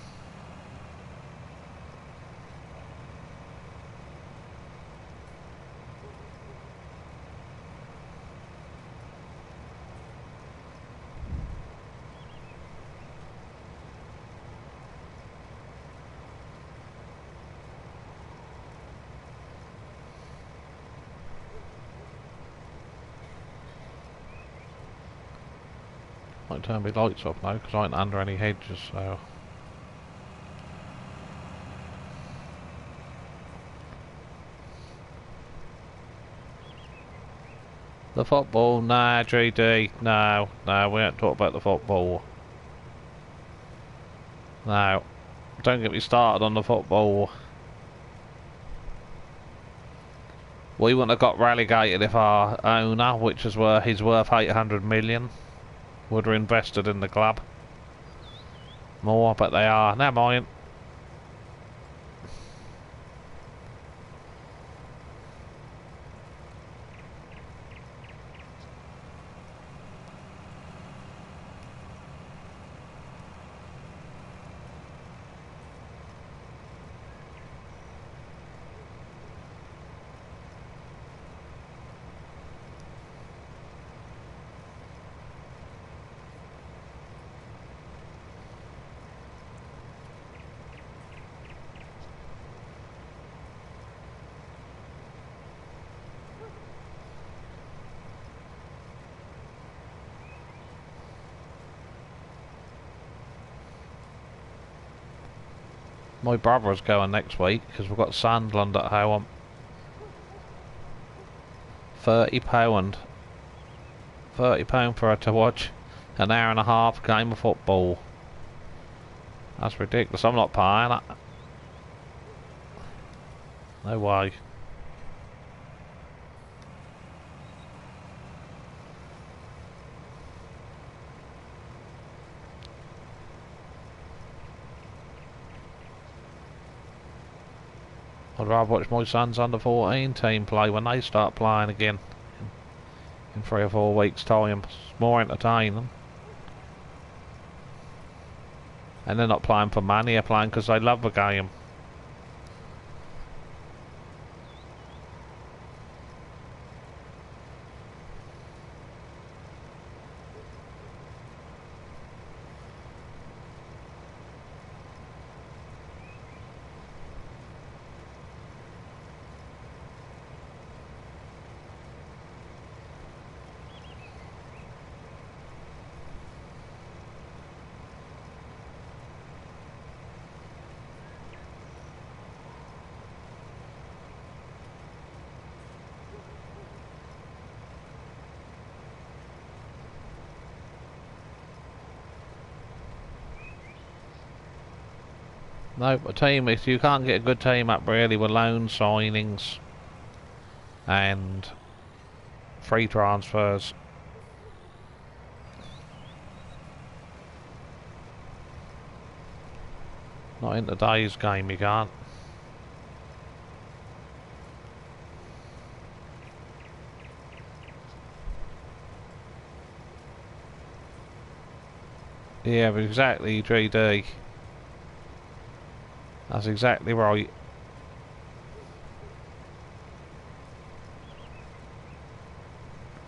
Might turn my lights off now because I ain't under any hedges, so. The football, nah, GD, no, we don't talk about the football. No, don't get me started on the football. We wouldn't have got relegated if our owner, which is where he's worth 800 million, would have invested in the club more, but they are. Never mind. My brother's going next week because we've got Sunderland at home. £30. £30 for her to watch an hour and a half game of football. That's ridiculous. I'm not paying it. No way. I'd rather watch my son's under 14 team play when they start playing again in 3 or 4 weeks' time. It's more entertaining. And they're not playing for money, they're playing because they love the game. No, a team, if you can't get a good team up really with loan signings and free transfers. Not in today's game, you can't. Yeah, but exactly, 3D. That's exactly right.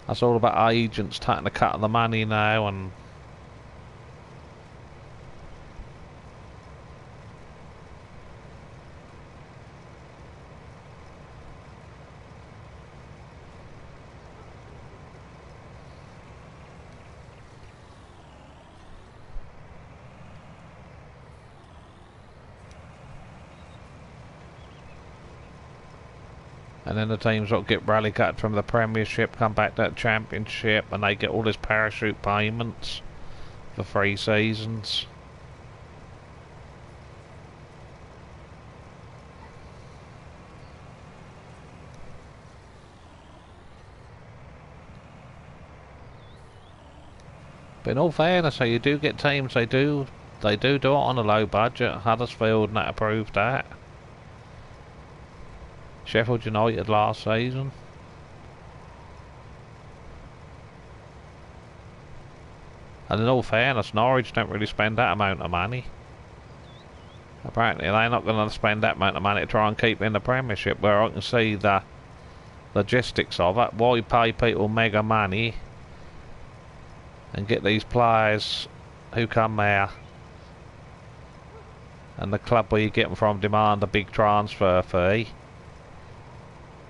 That's all about agents taking a cut of the money now, and And then the teams that get relegated from the Premiership come back to the Championship and they get all this parachute payments for 3 seasons. But in all fairness, so you do get teams, they do it on a low budget. Huddersfield and that approved that. Sheffield United last season. And in all fairness, Norwich don't really spend that amount of money. Apparently they're not going to spend that amount of money to try and keep in the Premiership, where I can see the logistics of it. Why pay people mega money and get these players who come there, and the club where you get them from demand a big transfer fee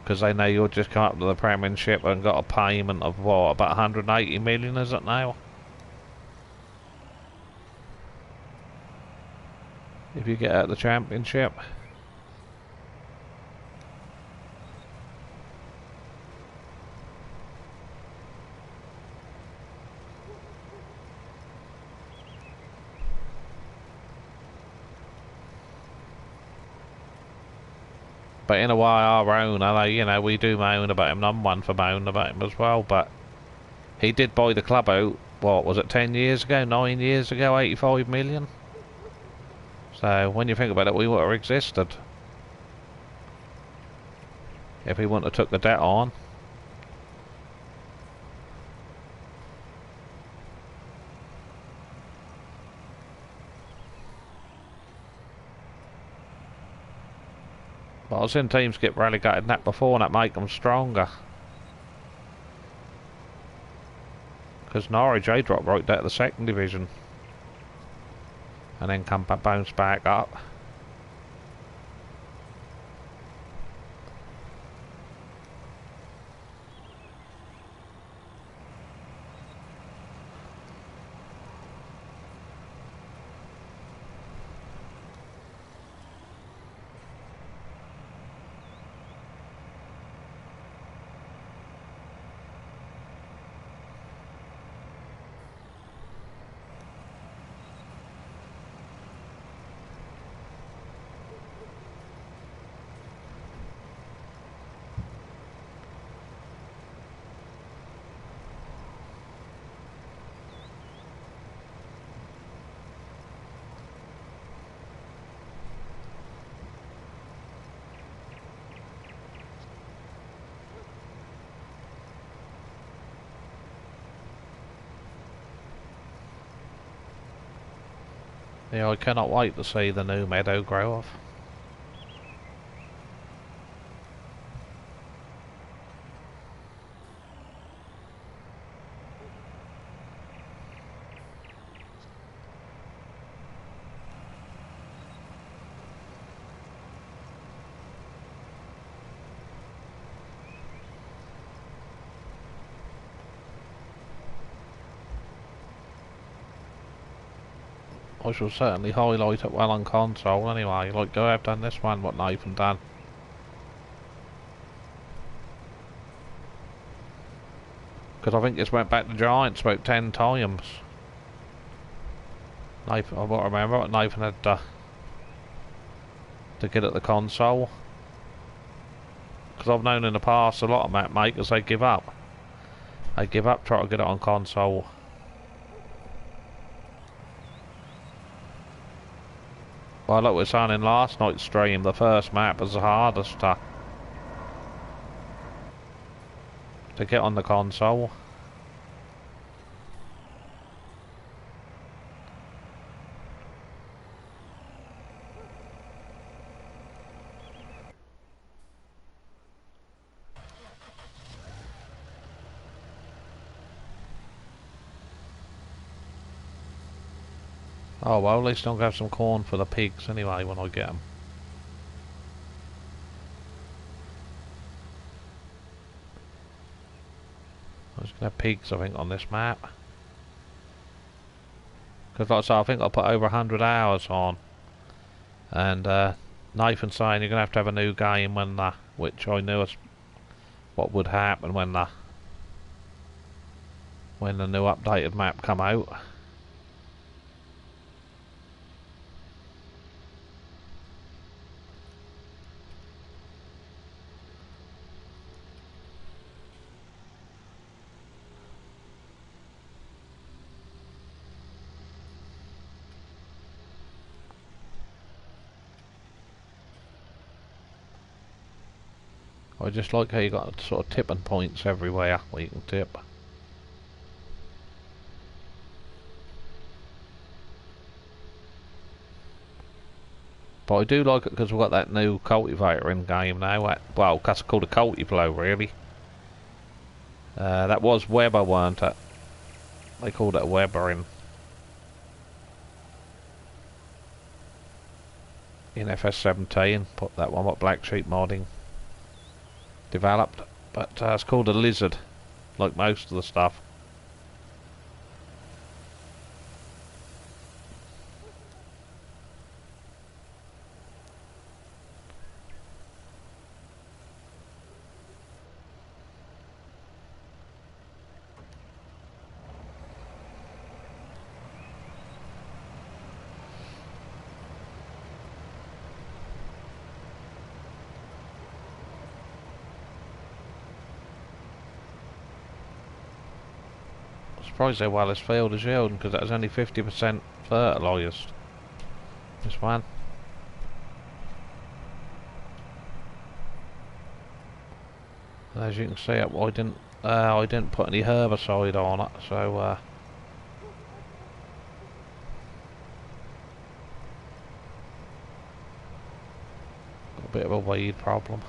because they know you'll just come up to the Premiership and got a payment of what, about 180 million, is it now? If you get out the Championship. But in a way, our owner, you know, we do moan about him, and I'm one for moaning about him as well, but he did buy the club out, what was it, 10 years ago, 9 years ago, 85 million? So, when you think about it, we would have existed if he wouldn't have took the debt on. But I've seen teams get relegated and that before, and that make them stronger. Because Norwich, they dropped right down to the 2nd division. And then bounce back up. Yeah, I cannot wait to see the new meadow grow off. I shall certainly highlight it well on console anyway, like I've done this one, what Nathan done. Because I think it's went back to Giants about 10 times. Nathan, I won't remember what Nathan had to get at the console. Because I've known in the past a lot of map makers, they give up. They give up trying to get it on console. Well, like we were saying in last night's stream, the first map was the hardest to get on the console. Oh well, at least I'll have some corn for the pigs anyway when I get them. I'm just going to have pigs, I think, on this map. Because like I said, I think I'll put over 100 hours on. And Nathan's saying you're going to have a new game when which I knew what would happen when the new updated map come out. I just like how you got sort of tipping points everywhere where you can tip. But I do like it because we've got that new cultivator in game now. Well, that's called a cultiplow, really. That was Weber, weren't it? They called it a Weber in FS19. Put that one what Black Sheep modding developed. But it's called a lizard, like most of the stuff. Surprised how well this field is yielding, because that was only 50% fertilised. This one. As you can see, I didn't put any herbicide on it, so got a bit of a weed problem.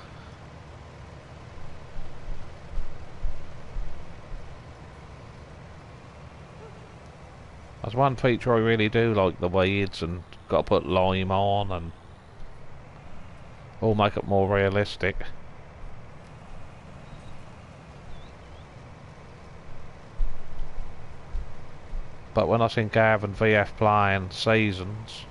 That's one feature I really do like, the weeds, and got to put lime on and all make it more realistic. But when I seen Gav and VF playing Seasons,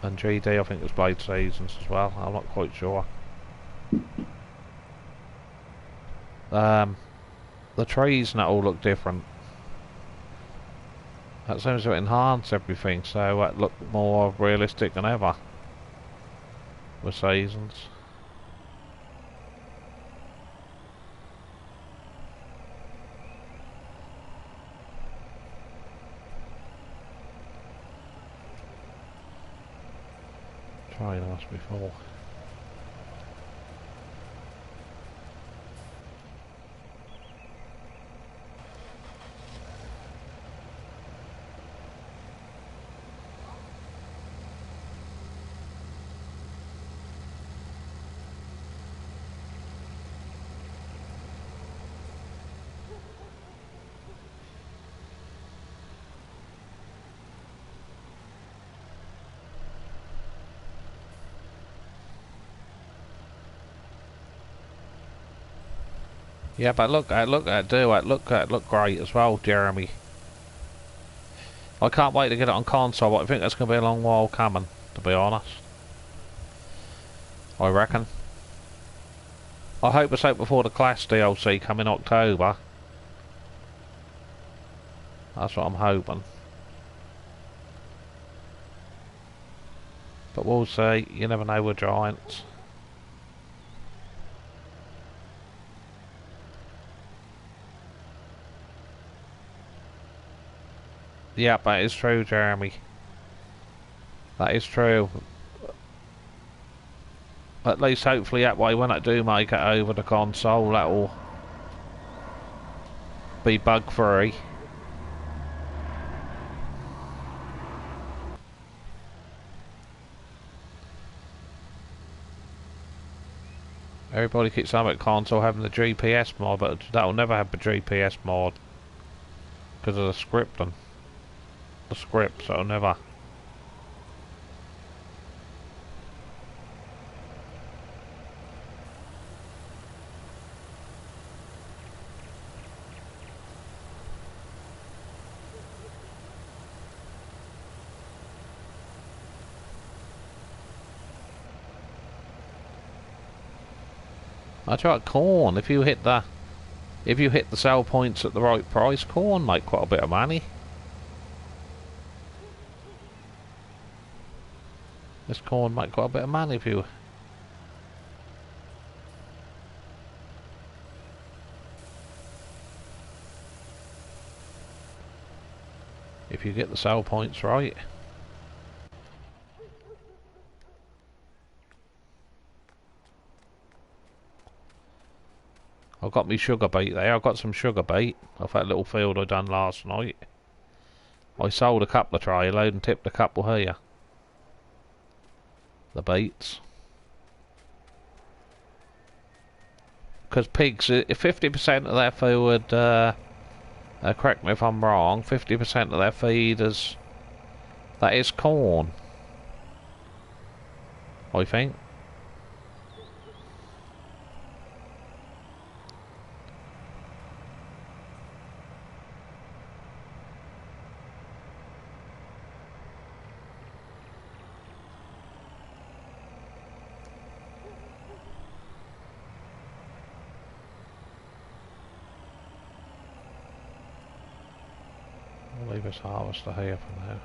and GD I think it's played Seasons as well, I'm not quite sure. The trees and that all look different. That seems to enhance everything, so it looked more realistic than ever with Seasons. Tried us before. Yeah, but look at it look great as well, Jeremy. I can't wait to get it on console, but I think that's going to be a long while coming, to be honest. I reckon. I hope it's out before the Clash DLC come in October. That's what I'm hoping. But we'll see, you never know with Giants. Yep, that is true, Jeremy. That is true. At least hopefully that way when I do make it over the console, that'll be bug free. Everybody keeps saying about console having the GPS mod, but that'll never have the GPS mod because of the scripting. The script, so it'll never. I tried corn. If you hit the sell points at the right price, corn make quite a bit of money. This corn make quite a bit of money if you get the sell points right. I've got me sugar beet there. I've got some sugar beet off that little field I done last night. I sold a couple of traiload and tipped a couple here. The beets. Because pigs, 50% of their food, correct me if I'm wrong, 50% of their feed is, that is corn. I think. I'll leave this harvester here for now.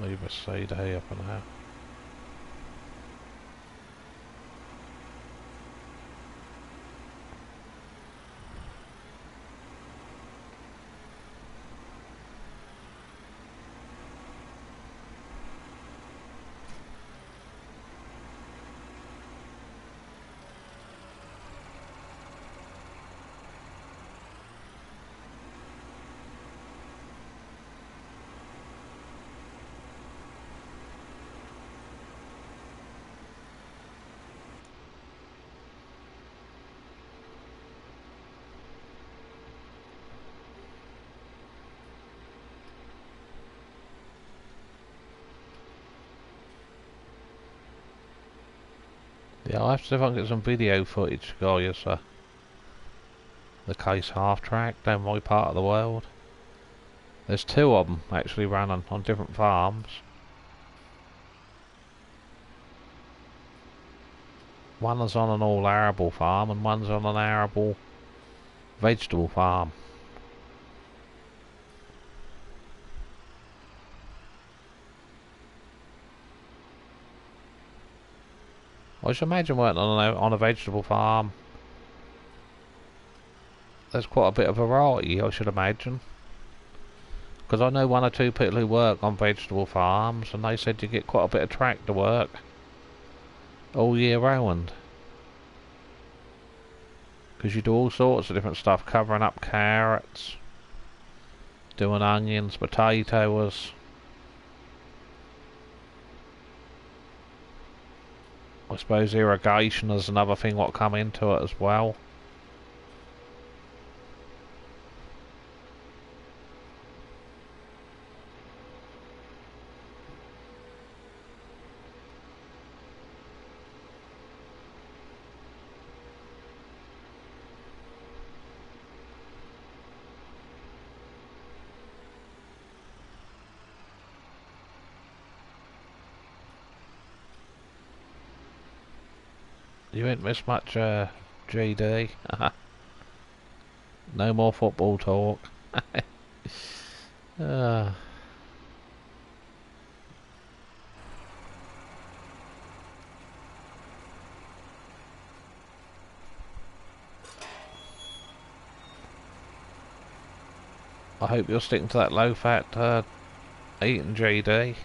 Leave a seed here for now. Yeah, I'll have to see if I can get some video footage, guys. The case half track down my part of the world. There's two of them actually running on different farms. One is on an all arable farm and one's on an arable vegetable farm. I should imagine working on a vegetable farm, there's quite a bit of variety, I should imagine. Because I know one or two people who work on vegetable farms and they said you get quite a bit of tractor work all year round. Because you do all sorts of different stuff, covering up carrots, doing onions, potatoes. I suppose irrigation is another thing what come into it as well. You ain't missed much, GD. No more football talk. I hope you're sticking to that low-fat eating, GD.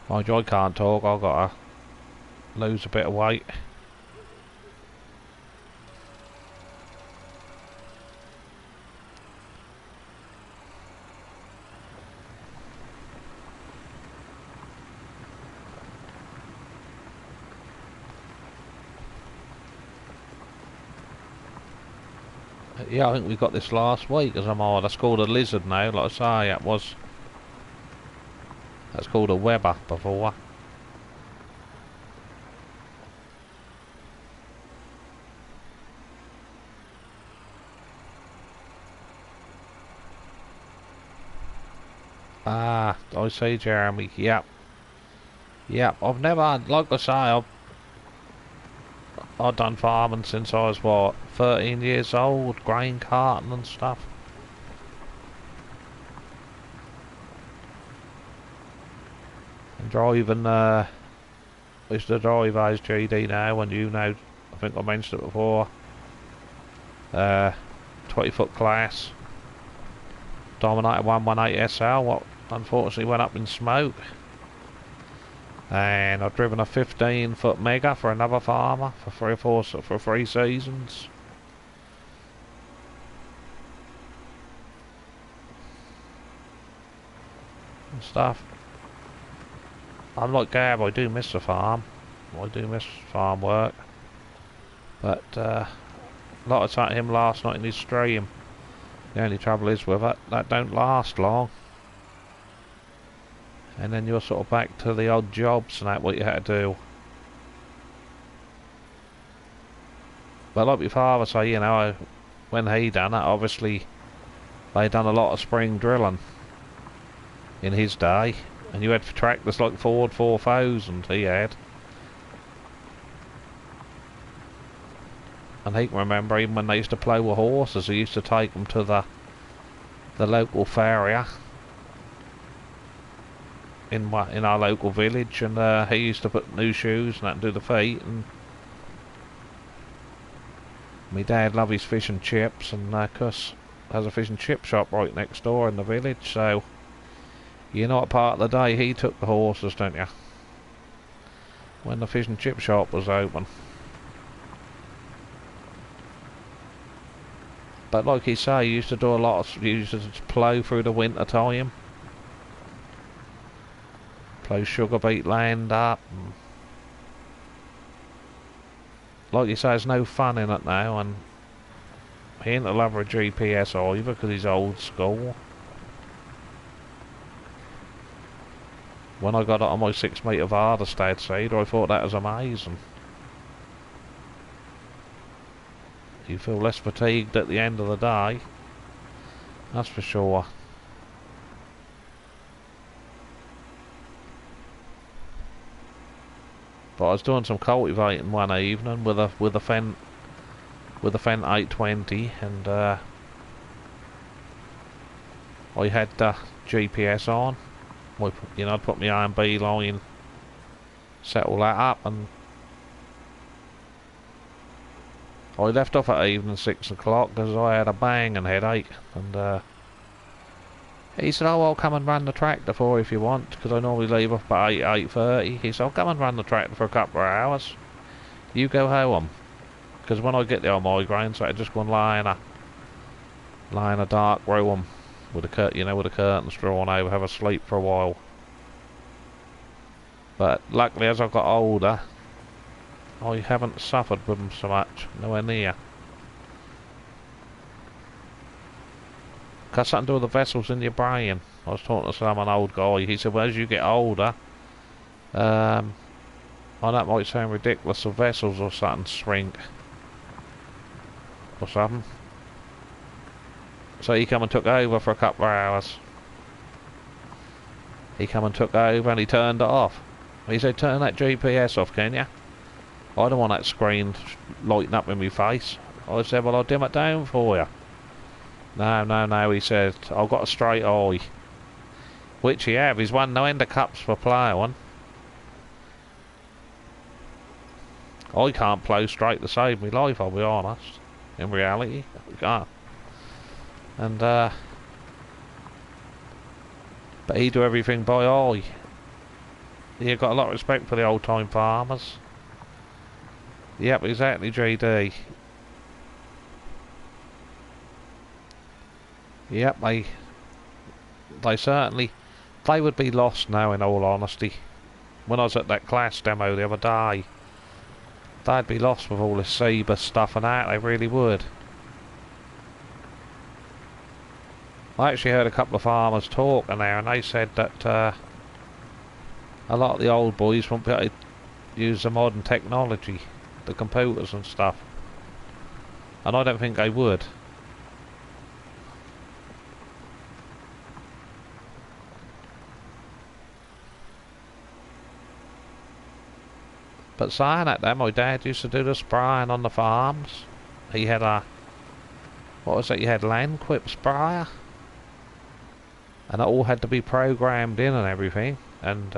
Mind you, I can't talk, I've got to lose a bit of weight. Yeah, I think we got this last week as I'm odd. That's called a lizard now, like I say, that's called a Weber before. Ah, I see, Jeremy. Yep. Yep, I've never, like I say, I've done farming since I was, what, 13 years old, grain carting and stuff. And driving, I used to drive as GD now, and you know, I think I mentioned it before, 20-foot class, Dominator 118 SL, what unfortunately went up in smoke. And I've driven a 15-foot Mega for another farmer for 3 seasons. And stuff. I'm like Gab, I do miss the farm. I do miss farm work. But a lot of time him last night in his stream. The only trouble is with it, that don't last long. And then you're sort of back to the odd jobs and that what you had to do. But like my father say, you know, when he done it, obviously they done a lot of spring drilling in his day. And you had tractors like Ford 4000 he had. And he can remember even when they used to plough with horses, he used to take them to the local farrier in our local village, and he used to put new shoes and that and do the feet. And my dad loved his fish and chips, and cause there's a fish and chip shop right next door in the village, so you know what part of the day he took the horses, don't you? When the fish and chip shop was open. But like he say, he used to do a lot of, he used to plough through the winter time. Plough sugar beet land up. And like you say, there's no fun in it now, and he ain't a lover of GPS either because he's old school. When I got it on my 6-metre Vardestad seeder, I thought that was amazing. You feel less fatigued at the end of the day, that's for sure. But I was doing some cultivating one evening with a Fendt 820, and I had the GPS on. You know, I'd put my A&B line, set all that up, and I left off at evening 6 o'clock because I had a banging headache, and he said, "Oh, I'll come and run the tractor for you if you want," because I normally leave off by 8:30. He said, "I'll come and run the tractor for a couple of hours. You go home." Because when I get there on migraine, so I just go and lie in a dark room with with the curtains drawn over, have a sleep for a while. But luckily, as I got older, I haven't suffered with them so much, nowhere near. Got something to do with the vessels in your brain. I was talking to an old guy. He said, well, as you get older, I know that might sound ridiculous, the vessels or something shrink. Or something. So he come and took over for a couple of hours. He come and took over and he turned it off. He said, turn that GPS off, can you? I don't want that screen lighting up in my face. I said, well, I'll dim it down for you. No, he said, I've got a straight eye. Which he have. He's won no end of cups for ploughing. I can't plough straight to save my life, I'll be honest. In reality, I can't. And, but he do everything by eye. He got a lot of respect for the old time farmers. Yep, exactly, JD. Yep, they certainly, they would be lost now, in all honesty. When I was at that class demo the other day, they'd be lost with all this Zebra stuff and that, they really would. I actually heard a couple of farmers talking there, and they said that a lot of the old boys won't be able to use the modern technology, the computers and stuff. And I don't think they would. But saying that then, my dad used to do the spraying on the farms. He had a, what was it, he had land quip sprayer. And it all had to be programmed in and everything. And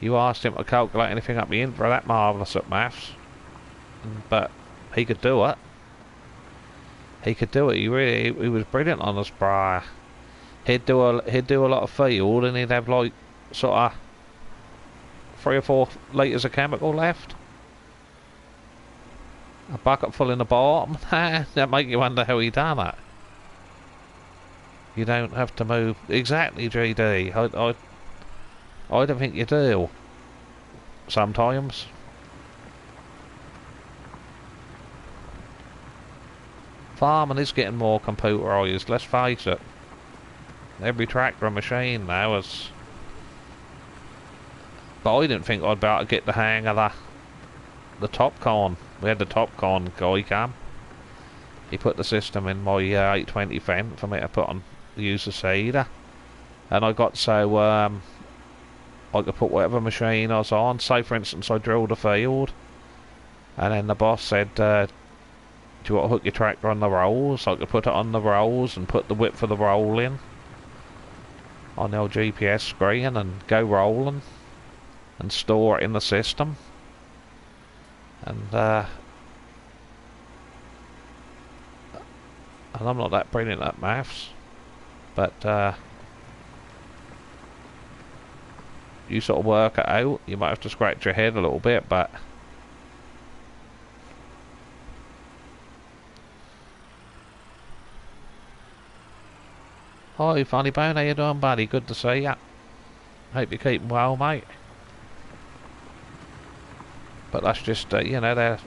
you asked him to calculate anything up the infra, that marvellous at maths. But he could do it. He could do it. He was brilliant on the sprayer. He'd do a lot of field, and he'd have like sort of 3 or 4 litres of chemical left. A bucket full in the bottom. That make you wonder how he done it. You don't have to move exactly, GD. I don't think you do. Sometimes. Farming is getting more computerised, let's face it. Every tractor and machine now is... But I didn't think I'd be able to get the hang of the Topcon. We had the Topcon guy come. He put the system in my 820 Fendt for me to put on, use the seeder. And I got so I could put whatever machine I was on. Say for instance I drilled a field, and then the boss said, do you want to hook your tractor on the rolls? I could put it on the rolls and put the width for the roll in on the old GPS screen and go rolling and store it in the system. And I'm not that brilliant at maths, but you sort of work it out. You might have to scratch your head a little bit, but hi, Funny Bone, how you doing, buddy? Good to see ya. Hope you're keeping well, mate. But that's just, you know,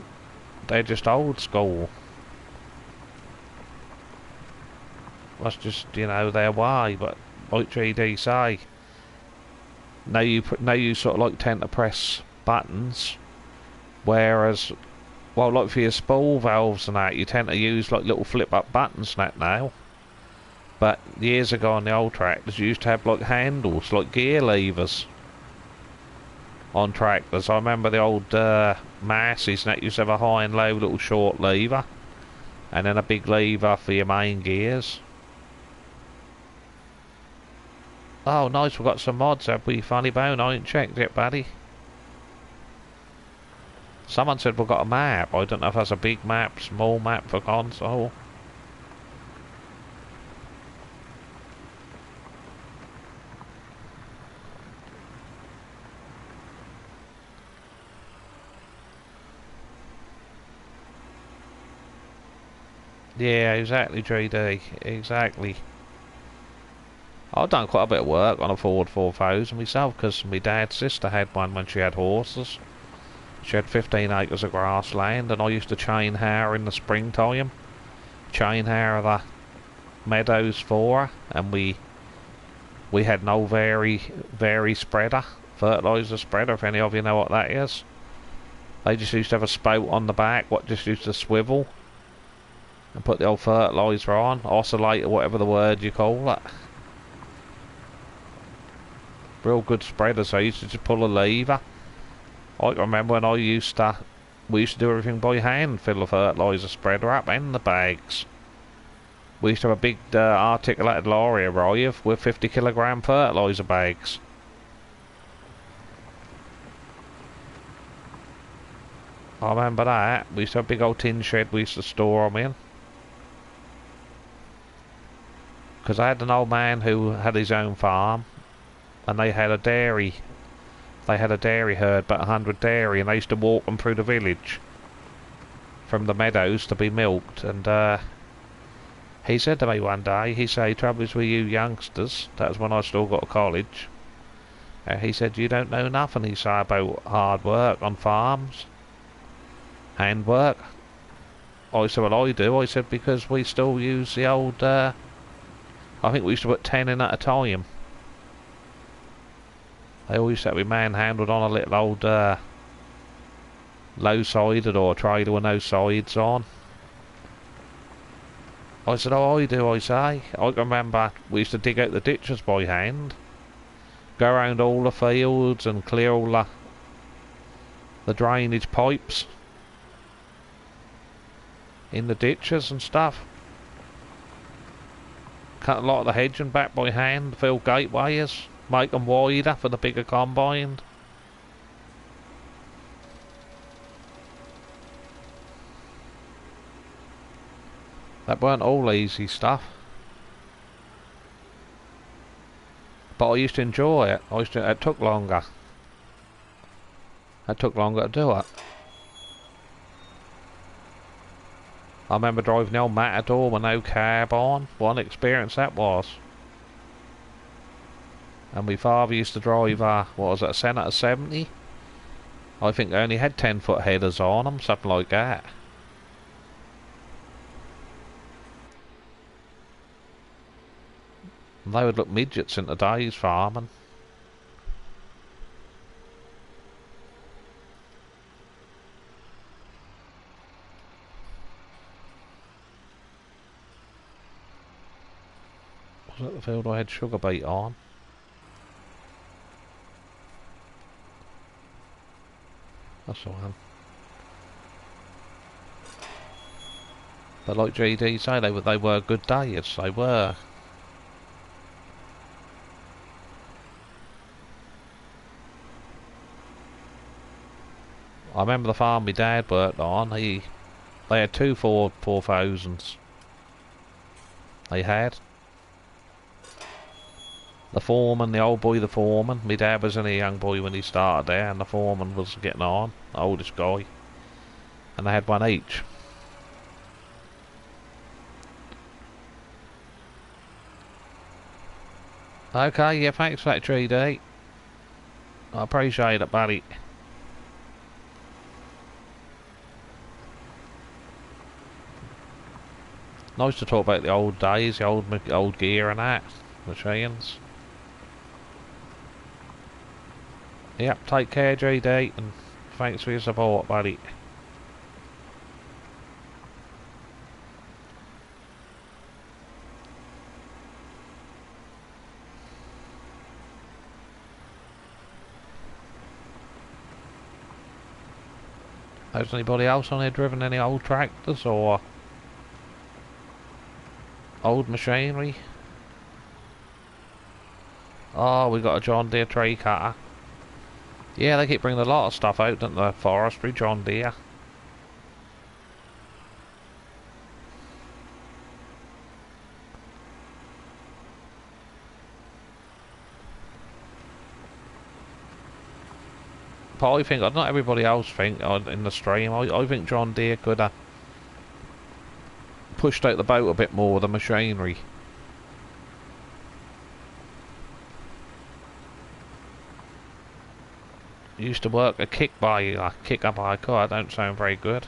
they're just old school. That's just, you know, their way. But like GD say, now you sort of like tend to press buttons, whereas, well, like for your spool valves and that, you tend to use like little flip up buttons and that now. But years ago on the old tractors, you used to have like handles, like gear levers on tractors. I remember the old Massies and that used to have a high and low little short lever, and then a big lever for your main gears. Oh nice, we've got some mods, have we, Funny Bone? I ain't checked it, buddy. Someone said we've got a map. I don't know if that's a big map, small map for console. Yeah, exactly, GD. Exactly. I've done quite a bit of work on a Ford 4000 myself, because my dad's sister had one when she had horses. She had 15 acres of grassland, and I used to chain harrow in the springtime. Chain harrow the meadows for her, and we had an old very spreader, fertiliser spreader, if any of you know what that is. They just used to have a spout on the back, what just used to swivel, and put the old fertiliser on, oscillator, whatever the word you call it. Real good spreaders. I used to just pull a lever. I remember when we used to do everything by hand, fill the fertiliser spreader up and the bags. We used to have a big articulated lorry arrive with 50 kilogram fertiliser bags. I remember that. We used to have a big old tin shed we used to store them in. Because I had an old man who had his own farm, and they had a dairy. They had a dairy herd, about 100 dairy, and they used to walk them through the village from the meadows to be milked. And he said to me one day, he said, trouble is with you youngsters, that was when I still got to college, he said, you don't know nothing, he said, about hard work on farms, handwork. I said, well, I do. I said, because we still use the old, I think we used to put 10 in at a time. They always had to be manhandled on a little old, low-sided or a trailer with no sides on. I said, oh, I do, I say. I can remember we used to dig out the ditches by hand. Go around all the fields and clear all the drainage pipes in the ditches and stuff. Cut a lot of the hedging back by hand, fill gateways, make them wider for the bigger combine. That weren't all easy stuff. But I used to enjoy it. It took longer. It took longer to do it. I remember driving the old MEADOW with no cab on. What an experience that was. And my father used to drive, what was it, a Senator 70? I think they only had 10-foot headers on them, something like that. And they would look midgets in today's farming. Was that the field I had sugar beet on? That's the one. But like GD say, they were good days. They were. I remember the farm my dad worked on. They had two 4000s. They had. The foreman, the old boy, the foreman. My dad was only a young boy when he started there, and the foreman was getting on, the oldest guy. And they had one each. Okay, yeah, thanks for that, 3D. I appreciate it, buddy. Nice to talk about the old days, the old gear and that, machines. Yep, take care, JD, and thanks for your support, buddy. Has anybody else on here driven any old tractors or old machinery? Oh, we got a John Deere tree cutter. Yeah, they keep bringing a lot of stuff out, don't they? Forestry, John Deere. But I think, not everybody else think in the stream, I think John Deere could have pushed out the boat a bit more with the machinery. Used to work a kick up by a car, don't sound very good.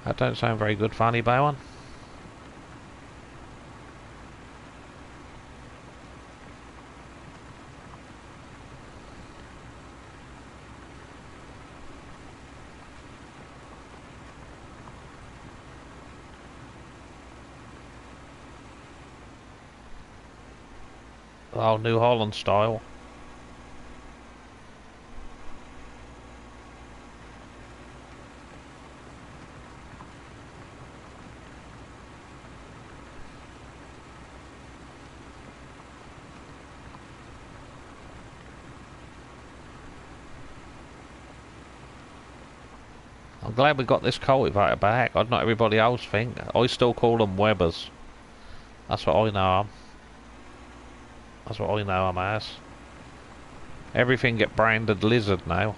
That don't sound very good, Funny Bowen. Oh, New Holland style. I'm glad we got this cultivator back. Not everybody else think. I still call them Webbers. That's what I know 'em. That's what I know 'em as. Everything get branded Lizard now.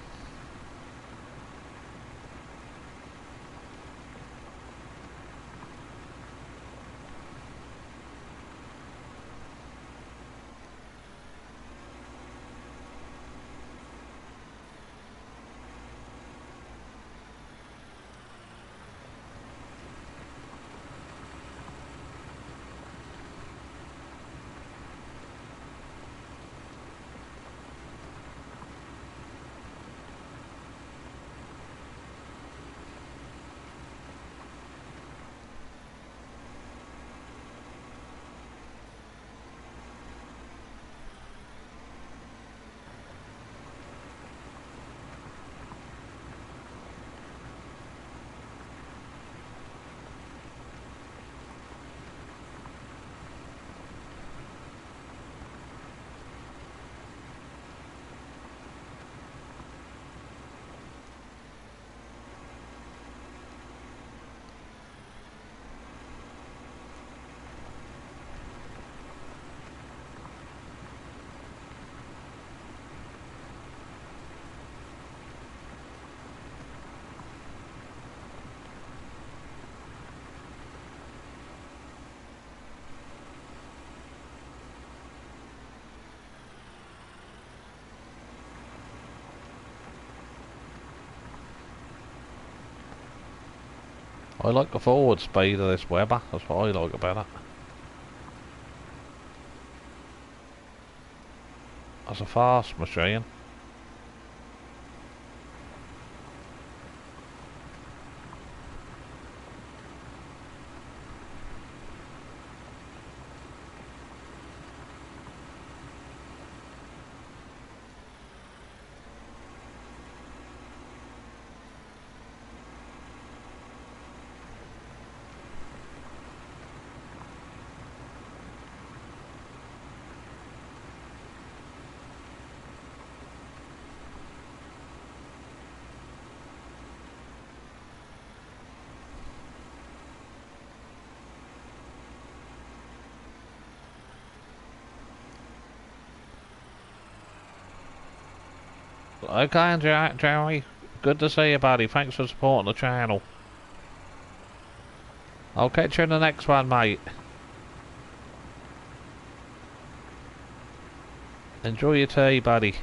I like the forward speed of this Weber. That's what I like about it. That's a fast machine. Okay, Jerry. Good to see you, buddy. Thanks for supporting the channel. I'll catch you in the next one, mate. Enjoy your tea, buddy.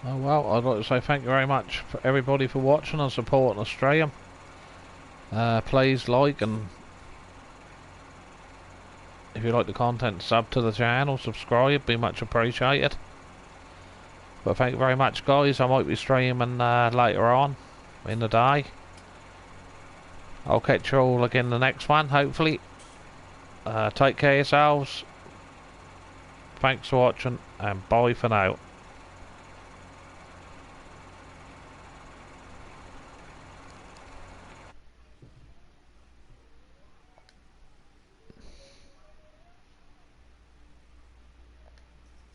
Oh well, I'd like to say thank you very much for everybody for watching and supporting the stream. Please like, and if you like the content, sub to the channel, subscribe, be much appreciated. But thank you very much, guys. I might be streaming later on in the day. I'll catch you all again the next one, hopefully. Take care of yourselves. Thanks for watching, and bye for now.